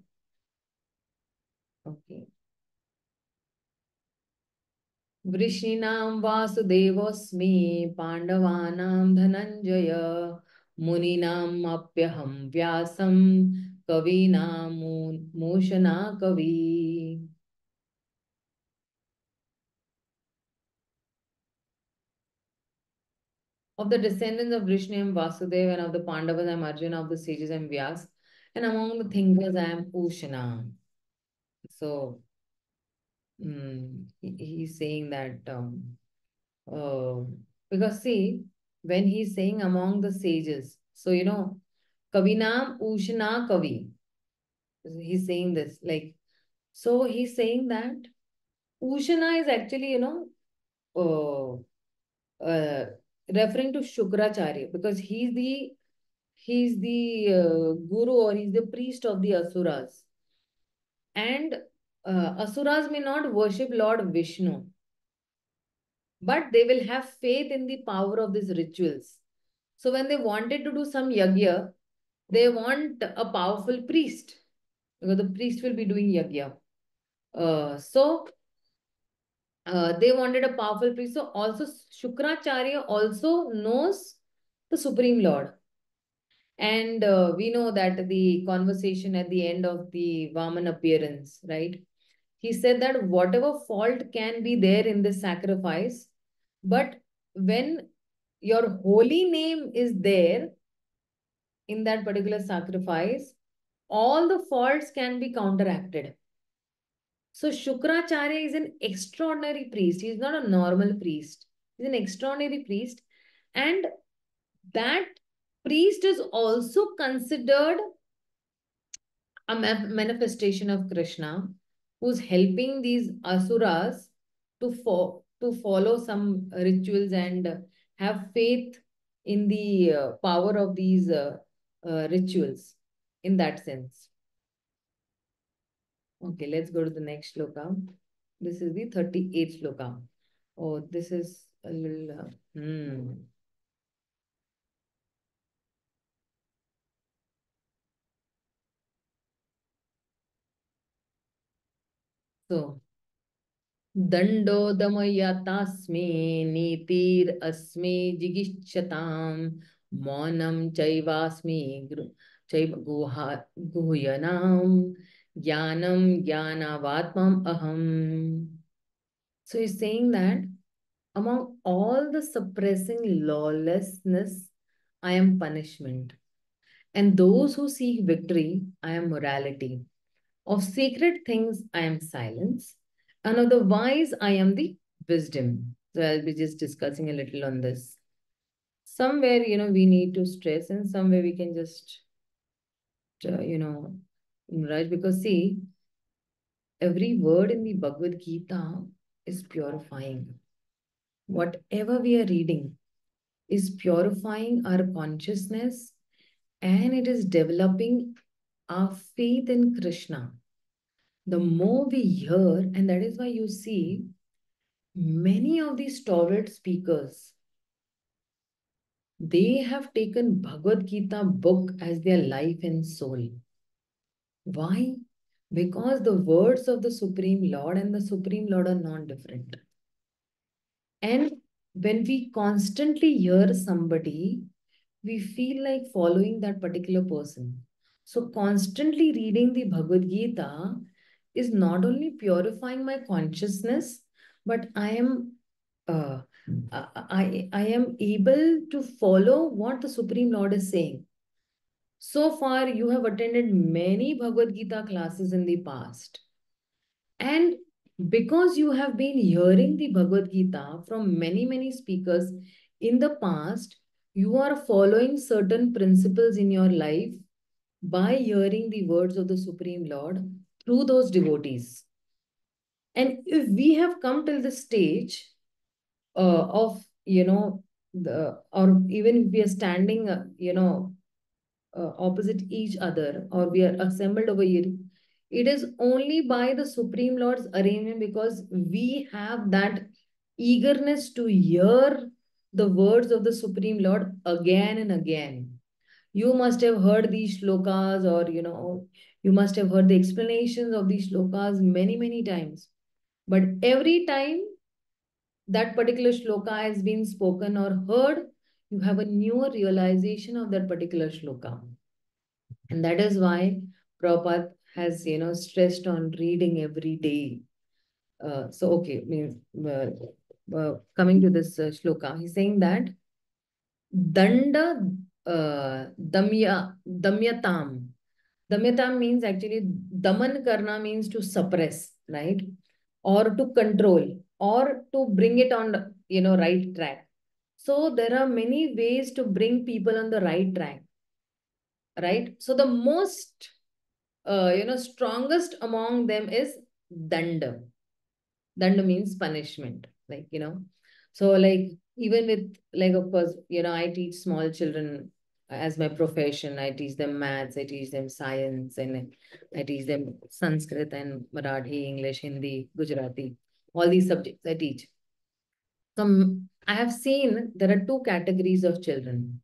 Okay. Vrishinam Vasudevosmi Pandavanan Dhananjaya Muninam Apyaham Vyasam Kavinam Moshana Kavi. Of the descendants of Vrishni, I am Vasudeva, and of the Pandavas, I am Arjuna, of the sages, I am Vyas, and among the thinkers, I am Ushana. So, he's saying that uh, because see, when he's saying among the sages, so Kavinam Ushana Kavi, he's saying this like, so he's saying that Ushana is actually uh, uh, referring to Shukracharya because he's the guru or he's the priest of the asuras. And asuras may not worship Lord Vishnu, but they will have faith in the power of these rituals. So when they wanted to do some yagya, they want a powerful priest because the priest will be doing yagya. So they wanted a powerful priest. So also Shukracharya also knows the Supreme Lord. And we know that the conversation at the end of the Vaman appearance, right? He said that whatever fault can be there in this sacrifice, but when your holy name is there in that particular sacrifice, all the faults can be counteracted. So Shukracharya is an extraordinary priest. He is not a normal priest. He's an extraordinary priest. And that priest is also considered a manifestation of Krishna who's helping these asuras to follow some rituals and have faith in the power of these rituals in that sense. Okay, let's go to the next shloka. This is the 38th shloka. Oh, this is a little. So, दण्डोदमयतास्मे नीतिरस्मे जिगीषतां मौनं चैवास्मि चैव गुह्यनां ज्ञानं ज्ञानावात्मम् aham. So he's saying that among all the suppressing lawlessness, I am punishment. And those who seek victory, I am morality. Of sacred things, I am silence. And of the wise, I am the wisdom. So I'll be just discussing a little on this. Somewhere, we need to stress, and somewhere we can just, right? Because see, every word in the Bhagavad Gita is purifying. Whatever we are reading is purifying our consciousness and it is developing our faith in Krishna. The more we hear, and that is why you see many of these stalwart speakers, they have taken Bhagavad Gita book as their life and soul. Why? Because the words of the Supreme Lord and the Supreme Lord are non-different. And when we constantly hear somebody, we feel like following that particular person. So constantly reading the Bhagavad Gita is not only purifying my consciousness, but uh, I am able to follow what the Supreme Lord is saying. So far, you have attended many Bhagavad Gita classes in the past. And Because you have been hearing the Bhagavad Gita from many, many speakers in the past, you are following certain principles in your life by hearing the words of the Supreme Lord through those devotees. And if we have come till the stage of, or even if we are standing, opposite each other, or we are assembled over here, it is only by the Supreme Lord's arrangement, because we have that eagerness to hear the words of the Supreme Lord again and again. You must have heard these shlokas, or you must have heard the explanations of these shlokas many, many times. But every time that particular shloka has been spoken or heard, you have a newer realization of that particular shloka. And that is why Prabhupada has, stressed on reading every day. Okay, means coming to this shloka, he's saying that danda damyatam. Damyatam means actually daman karna means to suppress, right? Or to control, or to bring it on the, right track. So there are many ways to bring people on the right track, right? So the most strongest among them is danda. Danda means punishment, so like, even with, like, of course, I teach small children as my profession. I teach them maths, I teach them science, and I teach them Sanskrit and Marathi, English, Hindi, Gujarati, all these subjects I teach. So I have seen there are two categories of children.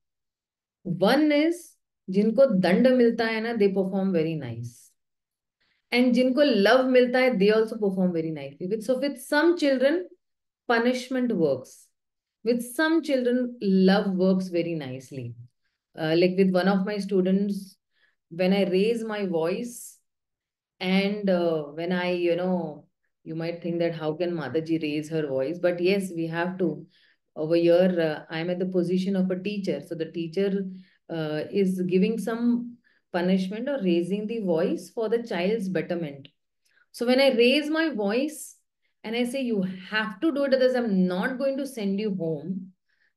One is जिनको दंड मिलता है ना, they perform very nice. And जिनको love मिलता है, they also perform very nicely. So with some children, punishment works. With some children, love works very nicely. Like with one of my students, when I raise my voice, and when I, you might think that how can Mataji raise her voice? But yes, we have to. Over here, I'm at the position of a teacher. So the teacher is giving some punishment or raising the voice for the child's betterment. So when I raise my voice and I say, you have to do it, otherwise I'm not going to send you home,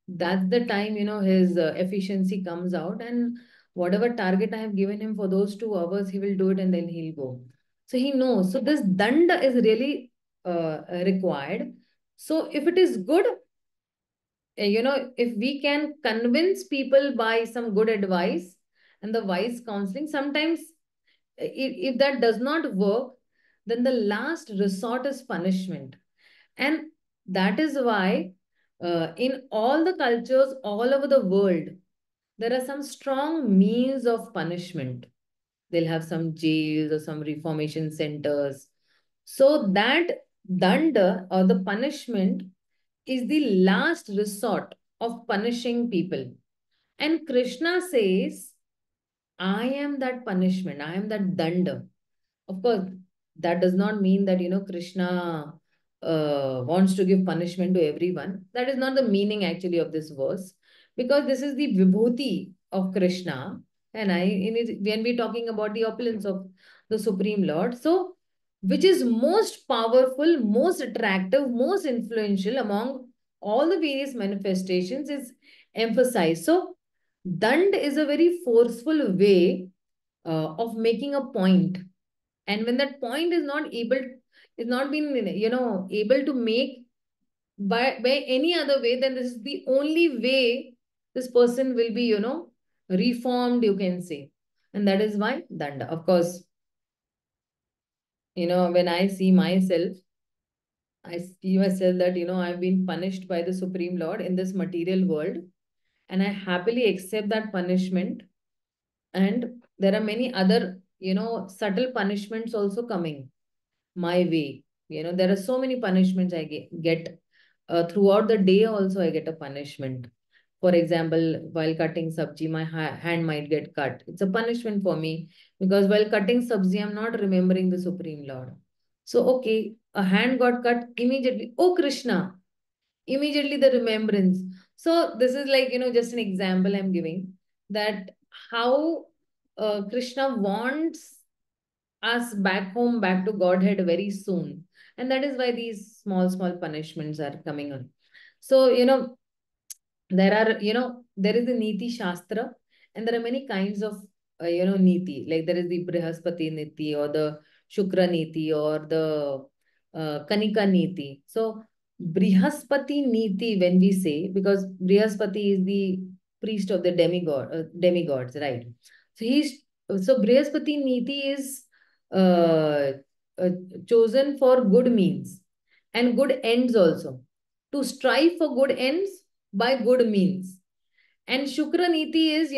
that's the time, his efficiency comes out. And whatever target I have given him for those 2 hours, he will do it and then he'll go. So he knows. So this danda is really required. So if it is good, if we can convince people by some good advice and the wise counseling, sometimes if that does not work, then the last resort is punishment. And that is why in all the cultures all over the world, there are some strong means of punishment. They'll have some jails or some reformation centers. So that danda, or the punishment, is the last resort of punishing people. And Krishna says, I am that punishment, I am that danda. Of course, that does not mean that, Krishna wants to give punishment to everyone. That is not the meaning actually of this verse, because this is the vibhuti of Krishna. And when we're talking about the opulence of the Supreme Lord, so which is most powerful, most attractive, most influential among all the various manifestations is emphasized. So, dand is a very forceful way of making a point. And when that point is not able, is not been, able to make by any other way, then this is the only way this person will be, reformed, you can say. And that is why danda. Of course, when I see myself, I see myself that, I've been punished by the Supreme Lord in this material world, and I happily accept that punishment. And there are many other, subtle punishments also coming my way. There are so many punishments I get. Throughout the day also I get a punishment. For example, while cutting sabji, my hand might get cut. It's a punishment for me, because while cutting sabji, I'm not remembering the Supreme Lord. So, okay, a hand got cut immediately. Oh, Krishna, immediately the remembrance. So this is like, just an example I'm giving, that how Krishna wants us back home, back to Godhead very soon. And that is why these small, small punishments are coming on. So, there are, there is the Niti Shastra, and there are many kinds of, Niti. Like there is the Brihaspati Niti or the Shukra Niti or the Kanika Niti. So, Brihaspati Niti, when we say, because Brihaspati is the priest of the demigods, right? So, Brihaspati Niti is uh, uh, chosen for good means and good ends also. To strive for good ends by good means. And Shukra Niti is,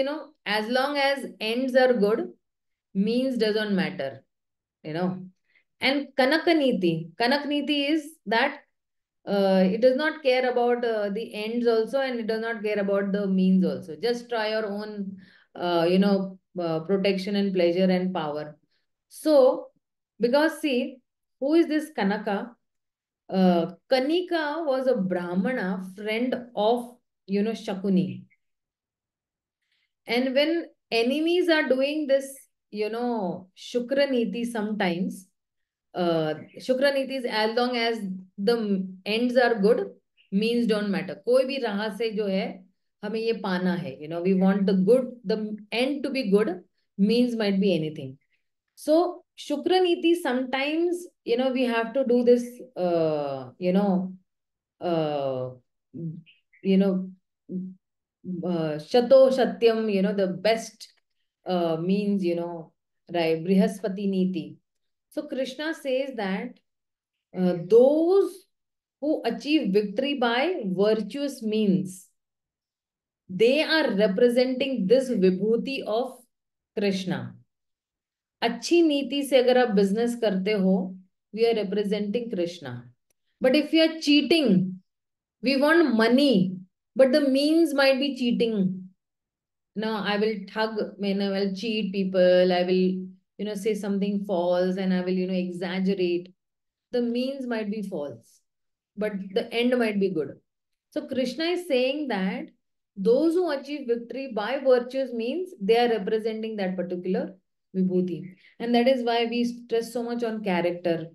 as long as ends are good, means doesn't matter, you know. And Kanak Niti is that it does not care about the ends also, and it does not care about the means also. Just try your own, protection and pleasure and power. So, because see, who is this Kanaka? Kanika was a Brahmana, friend of, Shakuni. And when enemies are doing this, Shukra Niti sometimes, Shukra Niti is as long as the ends are good, means don't matter. कोई भी राह से जो है, हमें ये पाना है. We want the end to be good, means might be anything. So Shukra Niti sometimes, we have to do this, uh, you know, Shato Satyam, the best means, right, Brihaspati Niti. So Krishna says that those who achieve victory by virtuous means, they are representing this Vibhuti of Krishna. अच्छी नीति से अगर आप business करते हो, we are representing Krishna. But if you are cheating, we want money, but the means might be cheating. No, I will I will cheat people, I will, say something false, and I will, exaggerate. The means might be false, but the end might be good. So Krishna is saying that those who achieve victory by virtues means they are representing that particular vibhuti. And that is why we stress so much on character,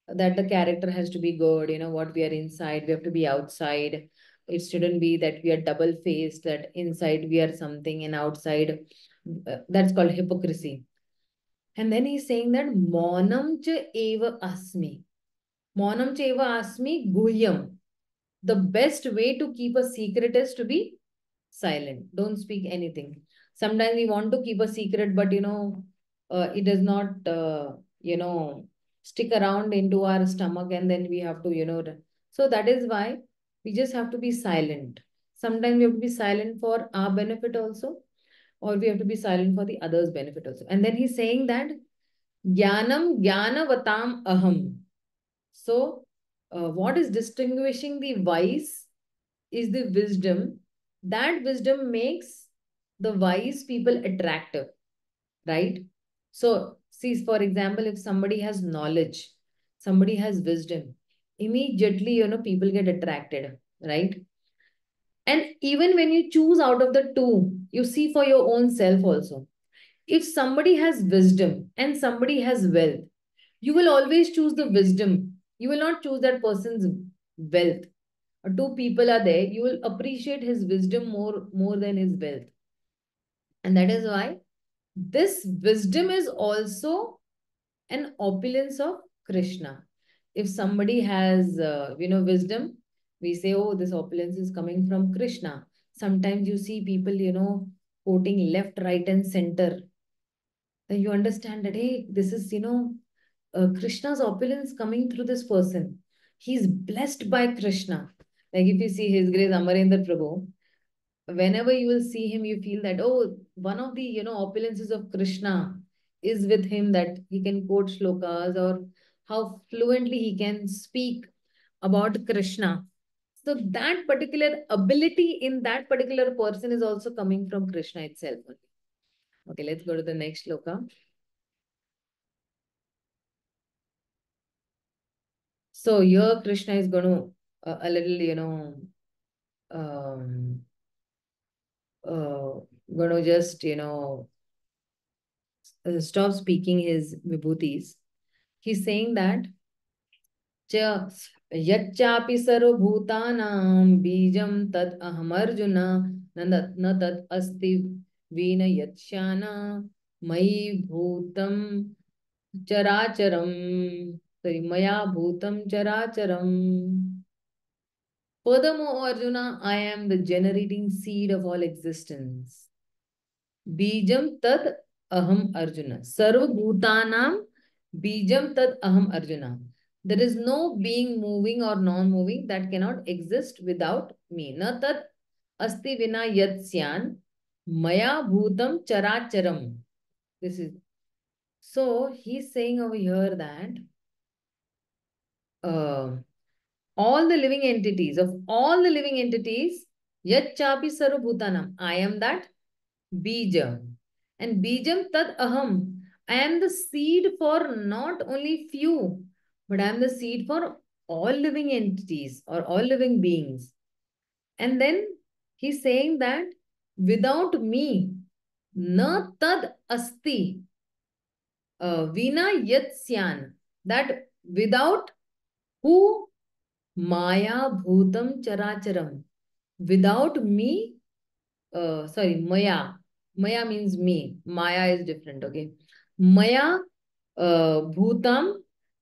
that the character has to be good, what we are inside, we have to be outside. It shouldn't be that we are double faced, that inside we are something and outside, that's called hypocrisy. And then he's saying that monam cha eva asmi. Monam cha eva asmi guhyam. The best way to keep a secret is to be silent. Don't speak anything. Sometimes we want to keep a secret, but it does not, stick around into our stomach, and then we have to, so that is why we just have to be silent. Sometimes we have to be silent for our benefit also, or we have to be silent for the others' benefit also. And then he's saying that Jnanam Jnanavatam Aham. So, what is distinguishing the wise is the wisdom. That wisdom makes the wise people attractive, right? So, see, for example, if somebody has knowledge, somebody has wisdom, immediately, people get attracted, right? And even when you choose out of the two, you see for your own self also. If somebody has wisdom and somebody has wealth, you will always choose the wisdom. You will not choose that person's wealth. Or two people are there, you will appreciate his wisdom more than his wealth. And that is why this wisdom is also an opulence of Krishna. If somebody has, wisdom, we say, oh, this opulence is coming from Krishna. Sometimes you see people, quoting left, right, and center. Then you understand that, hey, this is, Krishna's opulence coming through this person. He's blessed by Krishna. Like if you see His Grace Amarendra Prabhu, whenever you will see him, you feel that, oh, one of the, opulences of Krishna is with him, that he can quote shlokas, or how fluently he can speak about Krishna. So that particular ability in that particular person is also coming from Krishna itself. Okay, let's go to the next shloka. So here Krishna is going to a little, um, going to just, stop speaking his vibhutis. He's saying that यच्चापि सर्वभूतानां बीजं तद् अहमर्जुन न तद् अस्ति विनयत्स्यान मयि भूतं चराचरम मया भूतं चराचरम. Furthermore, Arjuna, I am the generating seed of all existence. Bijam tad aham Arjuna. Sarva bhutanam bijam tad aham Arjuna. There is no being moving or non-moving that cannot exist without me. Na tad asti vina yat syan maya bhutam characharam. This is so he's saying over here that uh, all the living entities, yat chapi sarva bhutanam, I am that Bijam. And Bijam tad aham. I am the seed for not only few, but I am the seed for all living entities or all living beings. And then he's saying that without me, na tad asti, vina yat syan. That without who? Maya bhutam characharam. Without me, Maya. Maya means me. Maya is different, okay? Maya, bhutam,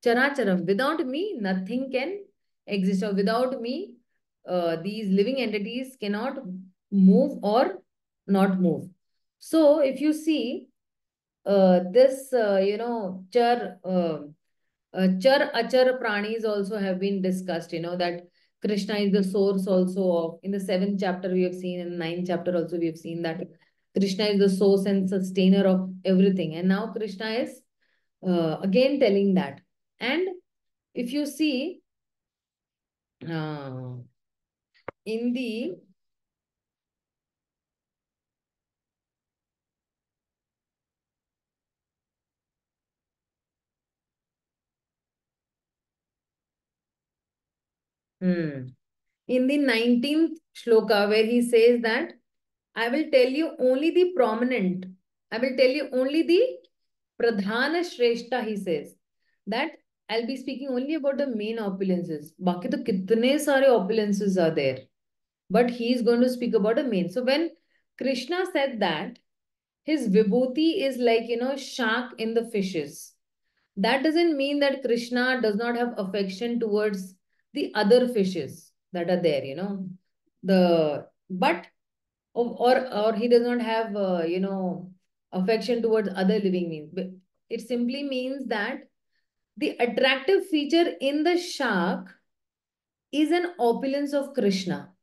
characharam. Without me, nothing can exist. Or without me, these living entities cannot move or not move. So, if you see this, char, achar pranis also have been discussed, that Krishna is the source also of, in the 7th chapter we have seen, in the 9th chapter also we have seen that Krishna is the source and sustainer of everything. And now Krishna is again telling that. And if you see in the in the 19th shloka where he says that I will tell you only the prominent, I will tell you only the pradhana shrestha, he says that I'll be speaking only about the main opulences. Baki to kitne sare opulences are there, but he is going to speak about the main. So when Krishna said that his vibhuti is like, shark in the fishes, that doesn't mean that Krishna does not have affection towards the other fishes that are there, the but or he does not have affection towards other living beings. But it simply means that the attractive feature in the shark is an opulence of Krishna.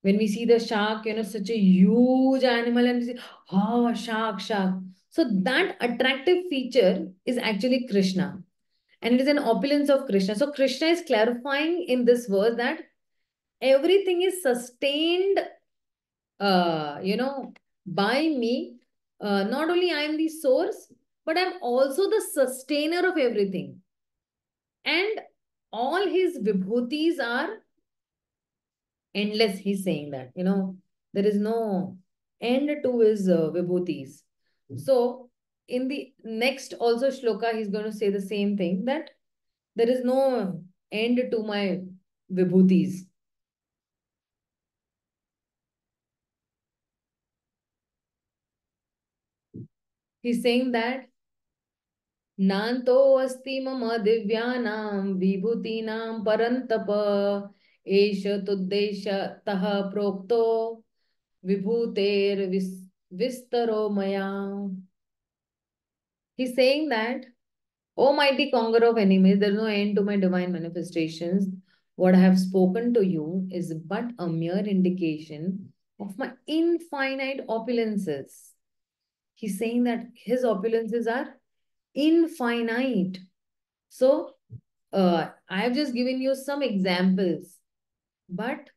When we see the shark, such a huge animal, and we say, oh, a shark, shark. So that attractive feature is actually Krishna. And it is an opulence of Krishna. So Krishna is clarifying in this verse that everything is sustained, by me. Not only I am the source, but I'm also the sustainer of everything. And all his vibhutis are endless. He's saying that, there is no end to his vibhutis. So in the next also shloka, he's going to say the same thing, that there is no end to my vibhutis. He's saying that नान्तो अस्ति मम दिव्यानां विभूतीनां परन्तप एष तुद्देशतः प्रोक्तो विभूतेर्विस्तरो मया. He's saying that, O mighty conqueror of enemies, there is no end to my divine manifestations. What I have spoken to you is but a mere indication of my infinite opulences. He's saying that his opulences are infinite. So, I have just given you some examples, but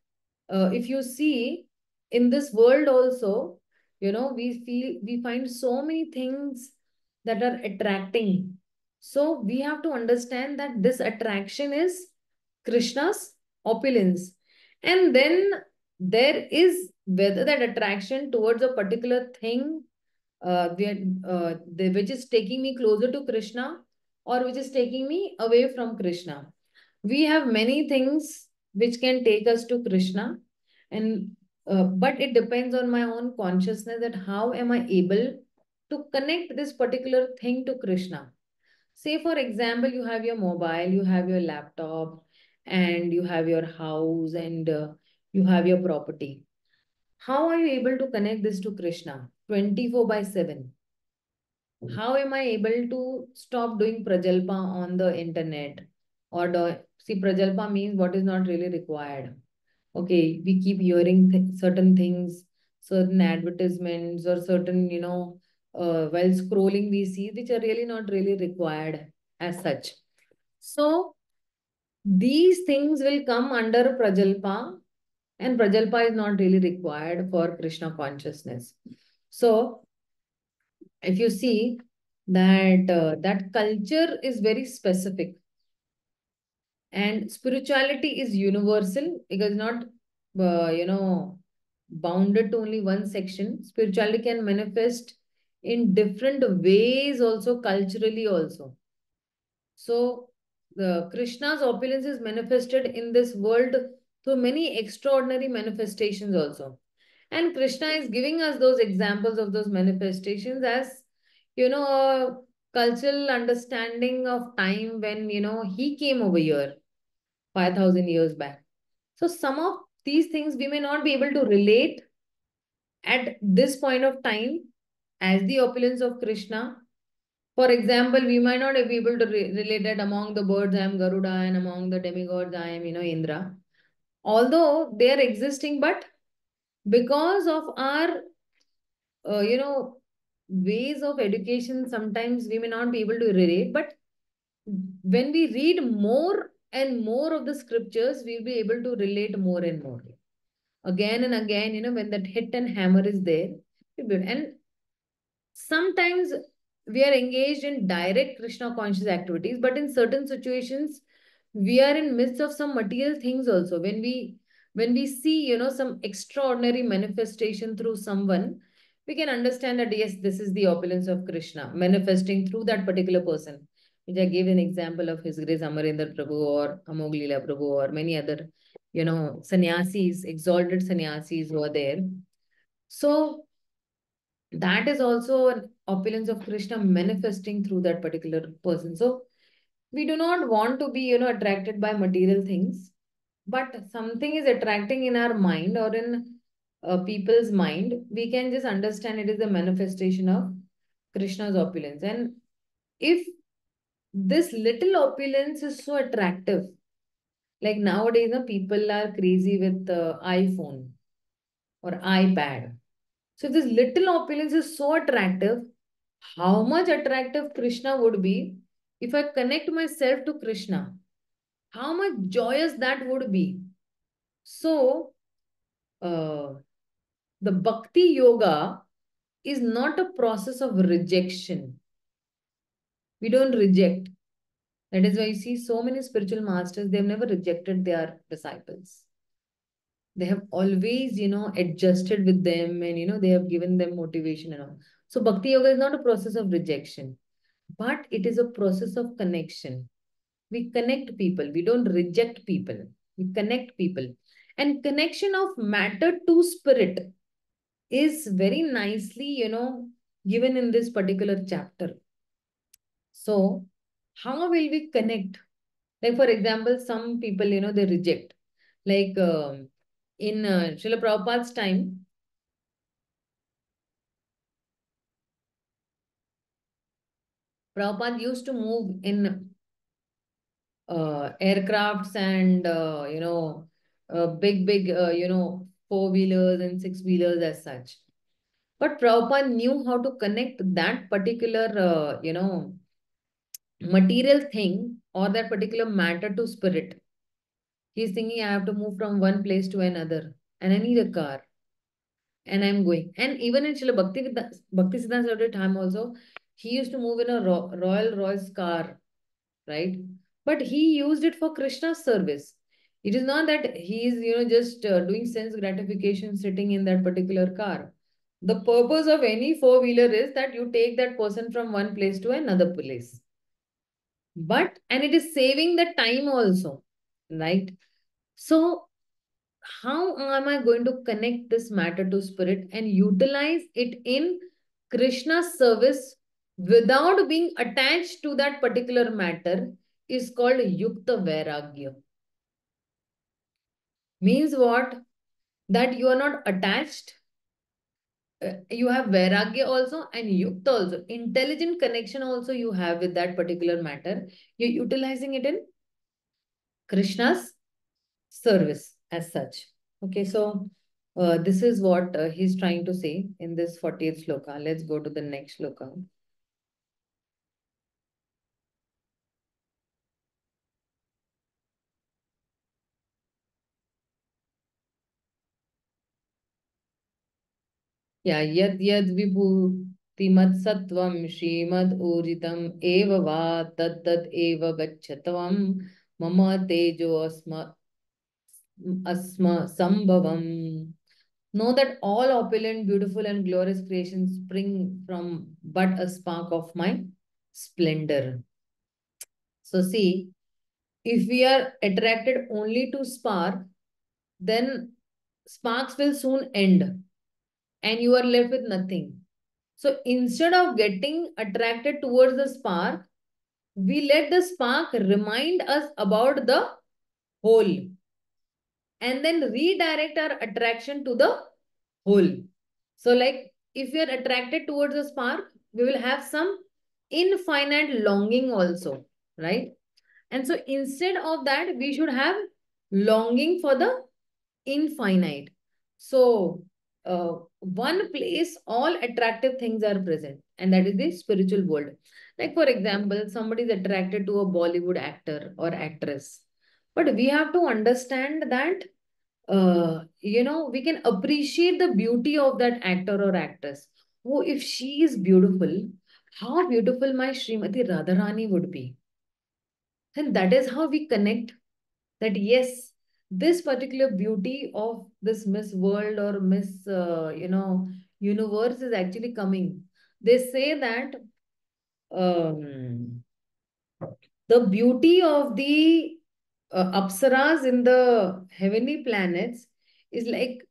if you see in this world also, we find so many things that are attracting. So we have to understand that this attraction is Krishna's opulence. And then there is whether that attraction towards a particular thing which is taking me closer to Krishna or which is taking me away from Krishna. We have many things which can take us to Krishna, and but it depends on my own consciousness that how am I able to connect this particular thing to Krishna. Say, for example, you have your mobile, you have your laptop, and you have your house, and you have your property. How are you able to connect this to Krishna 24 by 7? How am I able to stop doing prajalpa on the internet? Or see, prajalpa means what is not really required. Okay, we keep hearing certain things, certain advertisements, or certain, while scrolling, we see which are really not really required as such. So, these things will come under prajalpa, and prajalpa is not really required for Krishna consciousness. So, if you see that that culture is very specific and spirituality is universal because not bounded to only one section. Spirituality can manifest in different ways also, culturally also. So the Krishna's opulence is manifested in this world through many extraordinary manifestations also. And Krishna is giving us those examples of those manifestations as, a cultural understanding of time when, he came over here 5,000 years back. So some of these things we may not be able to relate at this point of time as the opulence of Krishna. For example, we might not be able to relate that among the birds I am Garuda and among the demigods I am, Indra. Although they are existing, but because of our, ways of education, sometimes we may not be able to relate. But when we read more and more of the scriptures, we'll be able to relate more and more. Again and again, when that hit and hammer is there. And sometimes we are engaged in direct Krishna conscious activities, but in certain situations, we are in midst of some material things also. When we see, some extraordinary manifestation through someone, we can understand that yes, this is the opulence of Krishna manifesting through that particular person. Which I gave an example of His Grace Amarendra Prabhu or Amog Leela Prabhu or many other, sannyasis, exalted sannyasis who are there. So that is also an opulence of Krishna manifesting through that particular person. So we do not want to be, attracted by material things, but something is attracting in our mind or in people's mind, we can just understand it is a manifestation of Krishna's opulence. And if this little opulence is so attractive, like nowadays, people are crazy with iPhone or iPad. So if this little opulence is so attractive, how much attractive Krishna would be if I connect myself to Krishna? How much joyous that would be. So, the bhakti yoga is not a process of rejection. We don't reject. That is why you see so many spiritual masters, they've never rejected their disciples. They have always, adjusted with them and, they have given them motivation and all. So, bhakti yoga is not a process of rejection, but it is a process of connection. We connect people. We don't reject people. We connect people. And connection of matter to spirit is very nicely, given in this particular chapter. So, how will we connect? Like, for example, some people, they reject. Like in Srila Prabhupada's time, Prabhupada used to move in aircrafts and, big, four-wheelers and six-wheelers as such. But Prabhupada knew how to connect that particular, material thing or that particular matter to spirit. He's thinking, I have to move from one place to another and I need a car and I'm going. And even in Srila Bhakti Siddhanta Saraswati time also, he used to move in a Royal Royce car, right? But he used it for Krishna's service. It is not that he is, just doing sense gratification sitting in that particular car. The purpose of any four-wheeler is that you take that person from one place to another place. And it is saving the time also, right? So how am I going to connect this matter to spirit and utilize it in Krishna's service without being attached to that particular matter is called Yukta Vairagya. Means what? That you are not attached. You have Vairagya also and Yukta also. Intelligent connection also you have with that particular matter. You're utilizing it in Krishna's service as such. Okay, so this is what he's trying to say in this 40th sloka. Let's go to the next sloka. Yeah, yad yad vibhuti mat sattvam shrimad uritam eva va tad tad eva gachatvam mama tejo asma sambhavam. Know that all opulent, beautiful, and glorious creations spring from but a spark of my splendor. So, see, if we are attracted only to spark, then sparks will soon end and you are left with nothing. So, instead of getting attracted towards the spark, we let the spark remind us about the whole and then redirect our attraction to the whole. So, like if we are attracted towards the spark, we will have some infinite longing also, right? And so instead of that, we should have longing for the infinite. So, one place, all attractive things are present, and that is the spiritual world. Like, for example, somebody is attracted to a Bollywood actor or actress. But we have to understand that we can appreciate the beauty of that actor or actress. Oh, if she is beautiful, how beautiful my Srimati Radharani would be. And that is how we connect that, yes, this particular beauty of this Miss World or Miss, universe is actually coming. They say that um, the beauty of the apsaras in the heavenly planets is like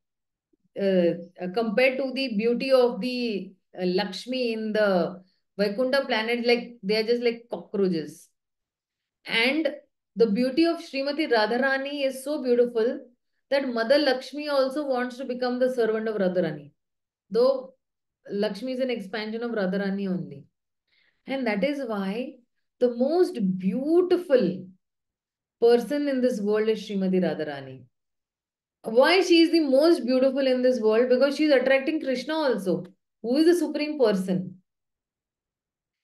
compared to the beauty of the Lakshmi in the Vaikunta planet, like they are just like cockroaches. And the beauty of Srimati Radharani is so beautiful that Mother Lakshmi also wants to become the servant of Radharani. Though Lakshmi is an expansion of Radharani only. And that is why the most beautiful person in this world is Srimati Radharani. Why she is the most beautiful in this world? Because she is attracting Krishna also, who is the supreme person.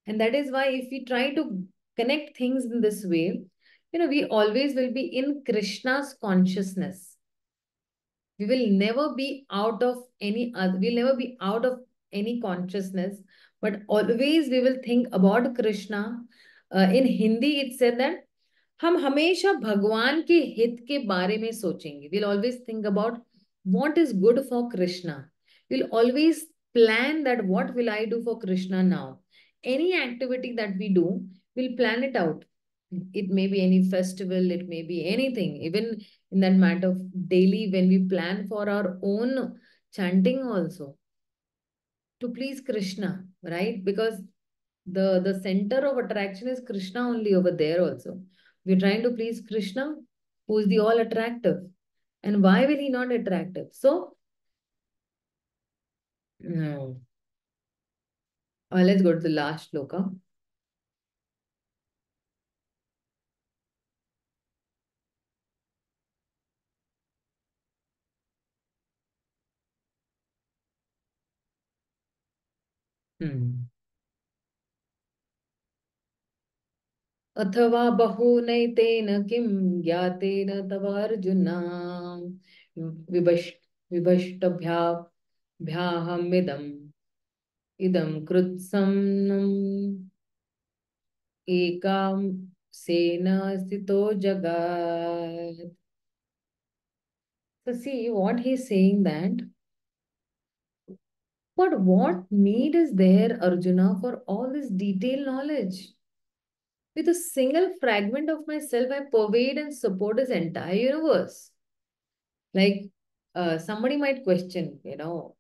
And that is why if we try to connect things in this way, we always will be in Krishna's consciousness. We will never be out of any other, we'll never be out of any consciousness, but always we will think about Krishna. In Hindi, it said that हम हमेशा भगवान के हित के बारे में सोचेंगे. We'll always think about what is good for Krishna. We'll always plan that what will I do for Krishna now. Any activity that we do, we'll plan it out. It may be any festival, it may be anything. Even in that matter of daily, when we plan for our own chanting also, to please Krishna, right? Because the center of attraction is Krishna only over there also. We're trying to please Krishna, who is the all attractive. And why will he not attractive? So, no. Let's go to the last sloka. Hmm. अथवा बहुनैतेन किं ज्ञातेन तव अर्जुन विभष्ट विभष्टभ्याहमिदम् इदं कृत्स्नम् एकां सेन स्थितो जगत्. So see what he's saying that But what need is there, Arjuna, for all this detailed knowledge? With a single fragment of myself, I pervade and support this entire universe. Like, somebody might question,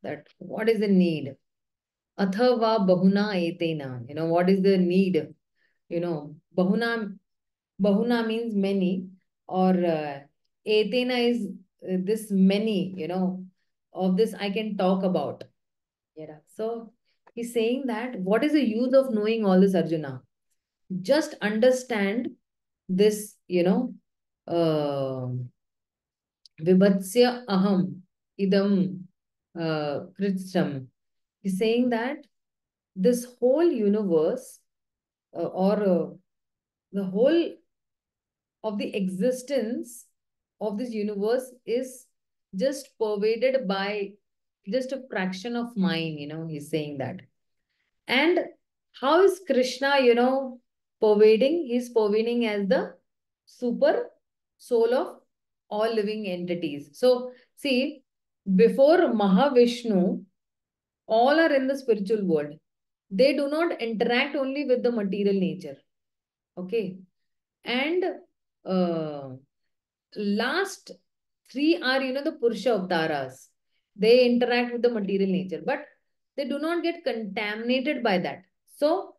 that what is the need? Athava bahuna etena. What is the need? Bahuna means many, or etena is this many, of this I can talk about. Yeah. So he's saying that what is the use of knowing all this, Arjuna? Just understand this, Vibhatsya aham idam kritsam. He's saying that this whole universe, or the whole of the existence of this universe is just pervaded by just a fraction of mine, he's saying that. And how is Krishna, pervading? He's pervading as the super soul of all living entities. So, see, before Mahavishnu, all are in the spiritual world. They do not interact only with the material nature. Okay. And uh, last three are, the Purusha Avtaras. They interact with the material nature, but they do not get contaminated by that. So,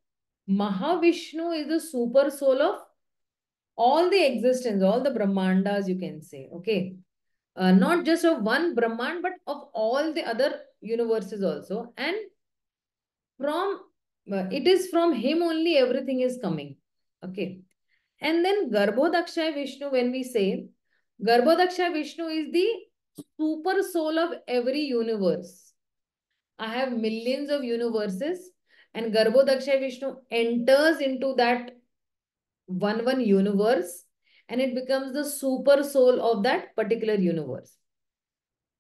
Mahavishnu is the super soul of all the existence, all the Brahmandas, you can say. Okay. Not just of one Brahman, but of all the other universes also. And from it is from him only everything is coming. Okay. And then Garbhodakshay Vishnu, when we say Garbhodakshay Vishnu is the super soul of every universe. I have millions of universes, and Garbhodakshay Vishnu enters into that one universe, and it becomes the super soul of that particular universe.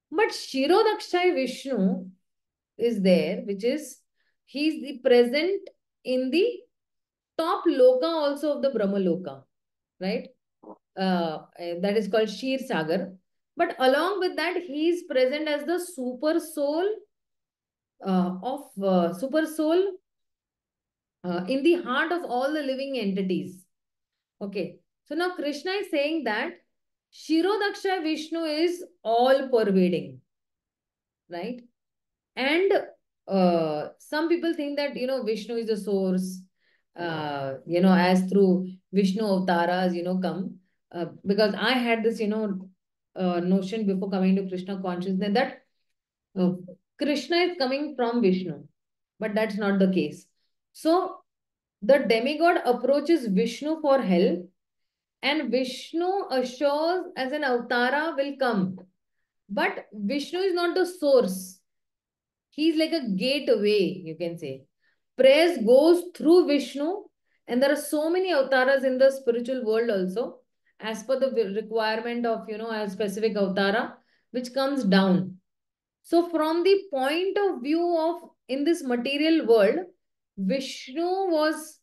But Shirodakshay Vishnu is there, which is he's the present in the top loka also of the Brahma Loka, right? That is called Shir Sagar. But along with that, he is present as the super soul in the heart of all the living entities. Okay. So now Krishna is saying that Shirodaksha Vishnu is all pervading, right? And some people think that, Vishnu is the source, as through Vishnu avatars, come. Because I had this, notion before coming to Krishna consciousness that uh, Krishna is coming from Vishnu, but that's not the case. So the demigod approaches Vishnu for help, and Vishnu assures as an avatara will come. But Vishnu is not the source. He's like a gateway, you can say. Praise goes through Vishnu, and there are so many avatars in the spiritual world also, as per the requirement of, a specific avatara, which comes down. So, from the point of view of in this material world, Vishnu was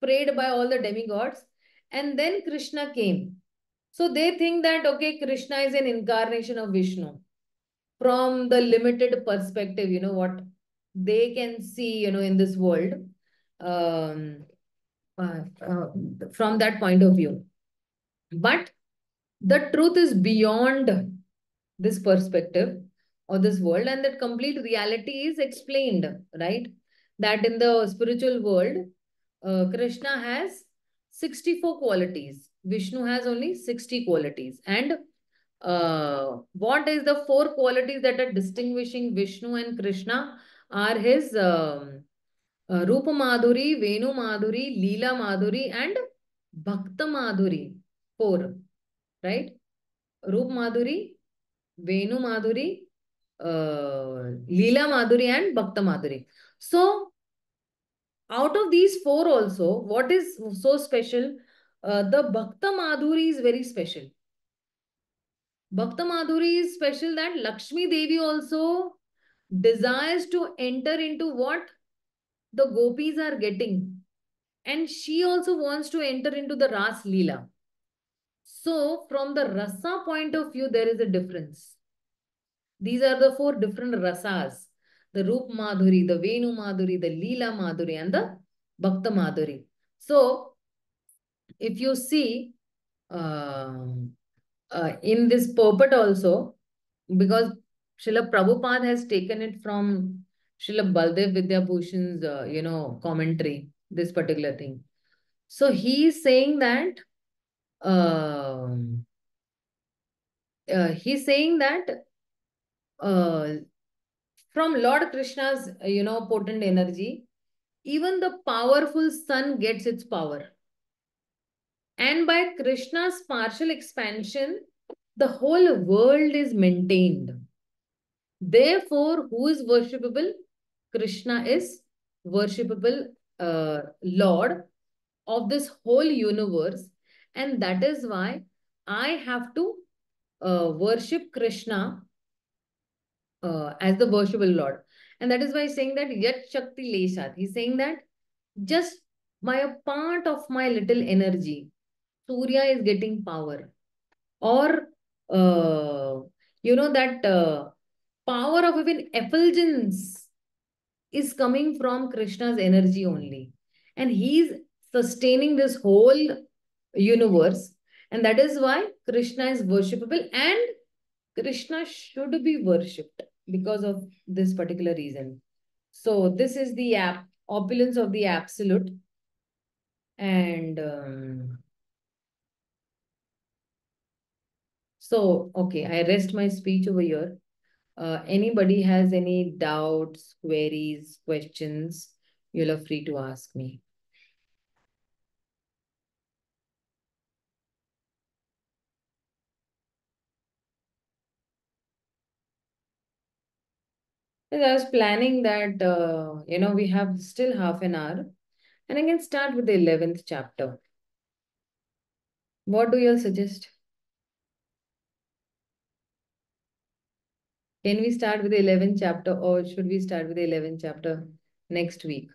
prayed by all the demigods, and then Krishna came. So, they think that, okay, Krishna is an incarnation of Vishnu from the limited perspective, what they can see, in this world, um, from that point of view. But the truth is beyond this perspective or this world, and that complete reality is explained, right? That in the spiritual world, Krishna has 64 qualities. Vishnu has only 60 qualities. And what is the four qualities that are distinguishing Vishnu and Krishna are his Rupa Madhuri, Venu Madhuri, Leela Madhuri, and Bhakta Madhuri. Four, right? Rupa Madhuri, Venu Madhuri, Leela Madhuri, and Bhakta Madhuri. So, out of these four also, what is so special? The Bhakta Madhuri is very special. Bhakta Madhuri is special that Lakshmi Devi also desires to enter into what the gopis are getting. And she also wants to enter into the Ras Leela. So, from the rasa point of view, there is a difference. These are the four different rasas. the Roop Madhuri, the Venu Madhuri, the Leela Madhuri, and the Bhakta Madhuri. So, if you see in this purport also, because Srila Prabhupada has taken it from Srila Baldev Vidyabhushan's, commentary, this particular thing. So he is saying that, uh, from Lord Krishna's, potent energy, even the powerful sun gets its power. And by Krishna's partial expansion, the whole world is maintained. Therefore, who is worshipable? Krishna is worshipable Lord of this whole universe. And that is why I have to worship Krishna as the worshipable Lord. And that is why he's saying that Yat Shakti Leshat. He's saying that just by a part of my little energy, Surya is getting power. Or, that power of even effulgence is coming from Krishna's energy only. And he's sustaining this whole universe. And that is why Krishna is worshipable and Krishna should be worshipped because of this particular reason. So this is the opulence of the absolute. And so, okay, I rest my speech over here. Anybody has any doubts, queries, questions, you'll are free to ask me. Yes, I was planning that, we have still half an hour and I can start with the 11th chapter. What do you all suggest? Can we start with the 11th chapter or should we start with the 11th chapter next week?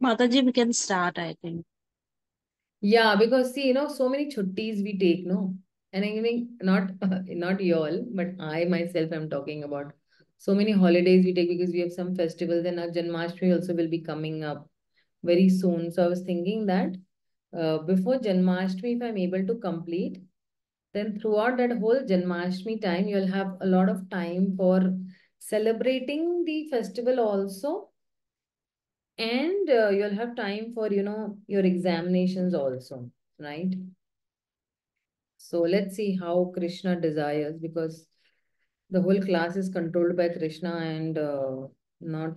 Mataji, we can start, I think. Yeah, because see, so many chuttis we take, no? And I mean, not y'all, but I myself am talking about so many holidays we take because we have some festivals and our Janmashtami also will be coming up very soon. So I was thinking that before Janmashtami, if I'm able to complete, then throughout that whole Janmashtami time, you'll have a lot of time for celebrating the festival also. And you'll have time for, your examinations also, right? So let's see how Krishna desires, because the whole class is controlled by Krishna and not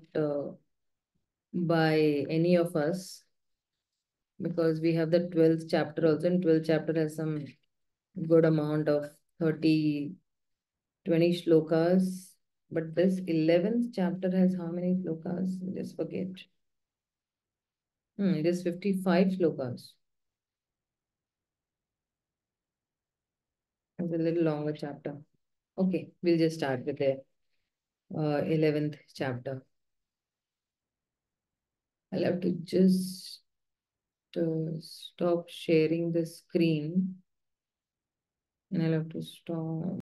by any of us, because we have the 12th chapter also, and 12th chapter has some good amount of 30, 20 shlokas. But this 11th chapter has how many shlokas? Just forget. It is 55 shlokas. It's a little longer chapter. Okay, we'll just start with the 11th chapter. I'll have to just stop sharing the screen and I'll have to stop.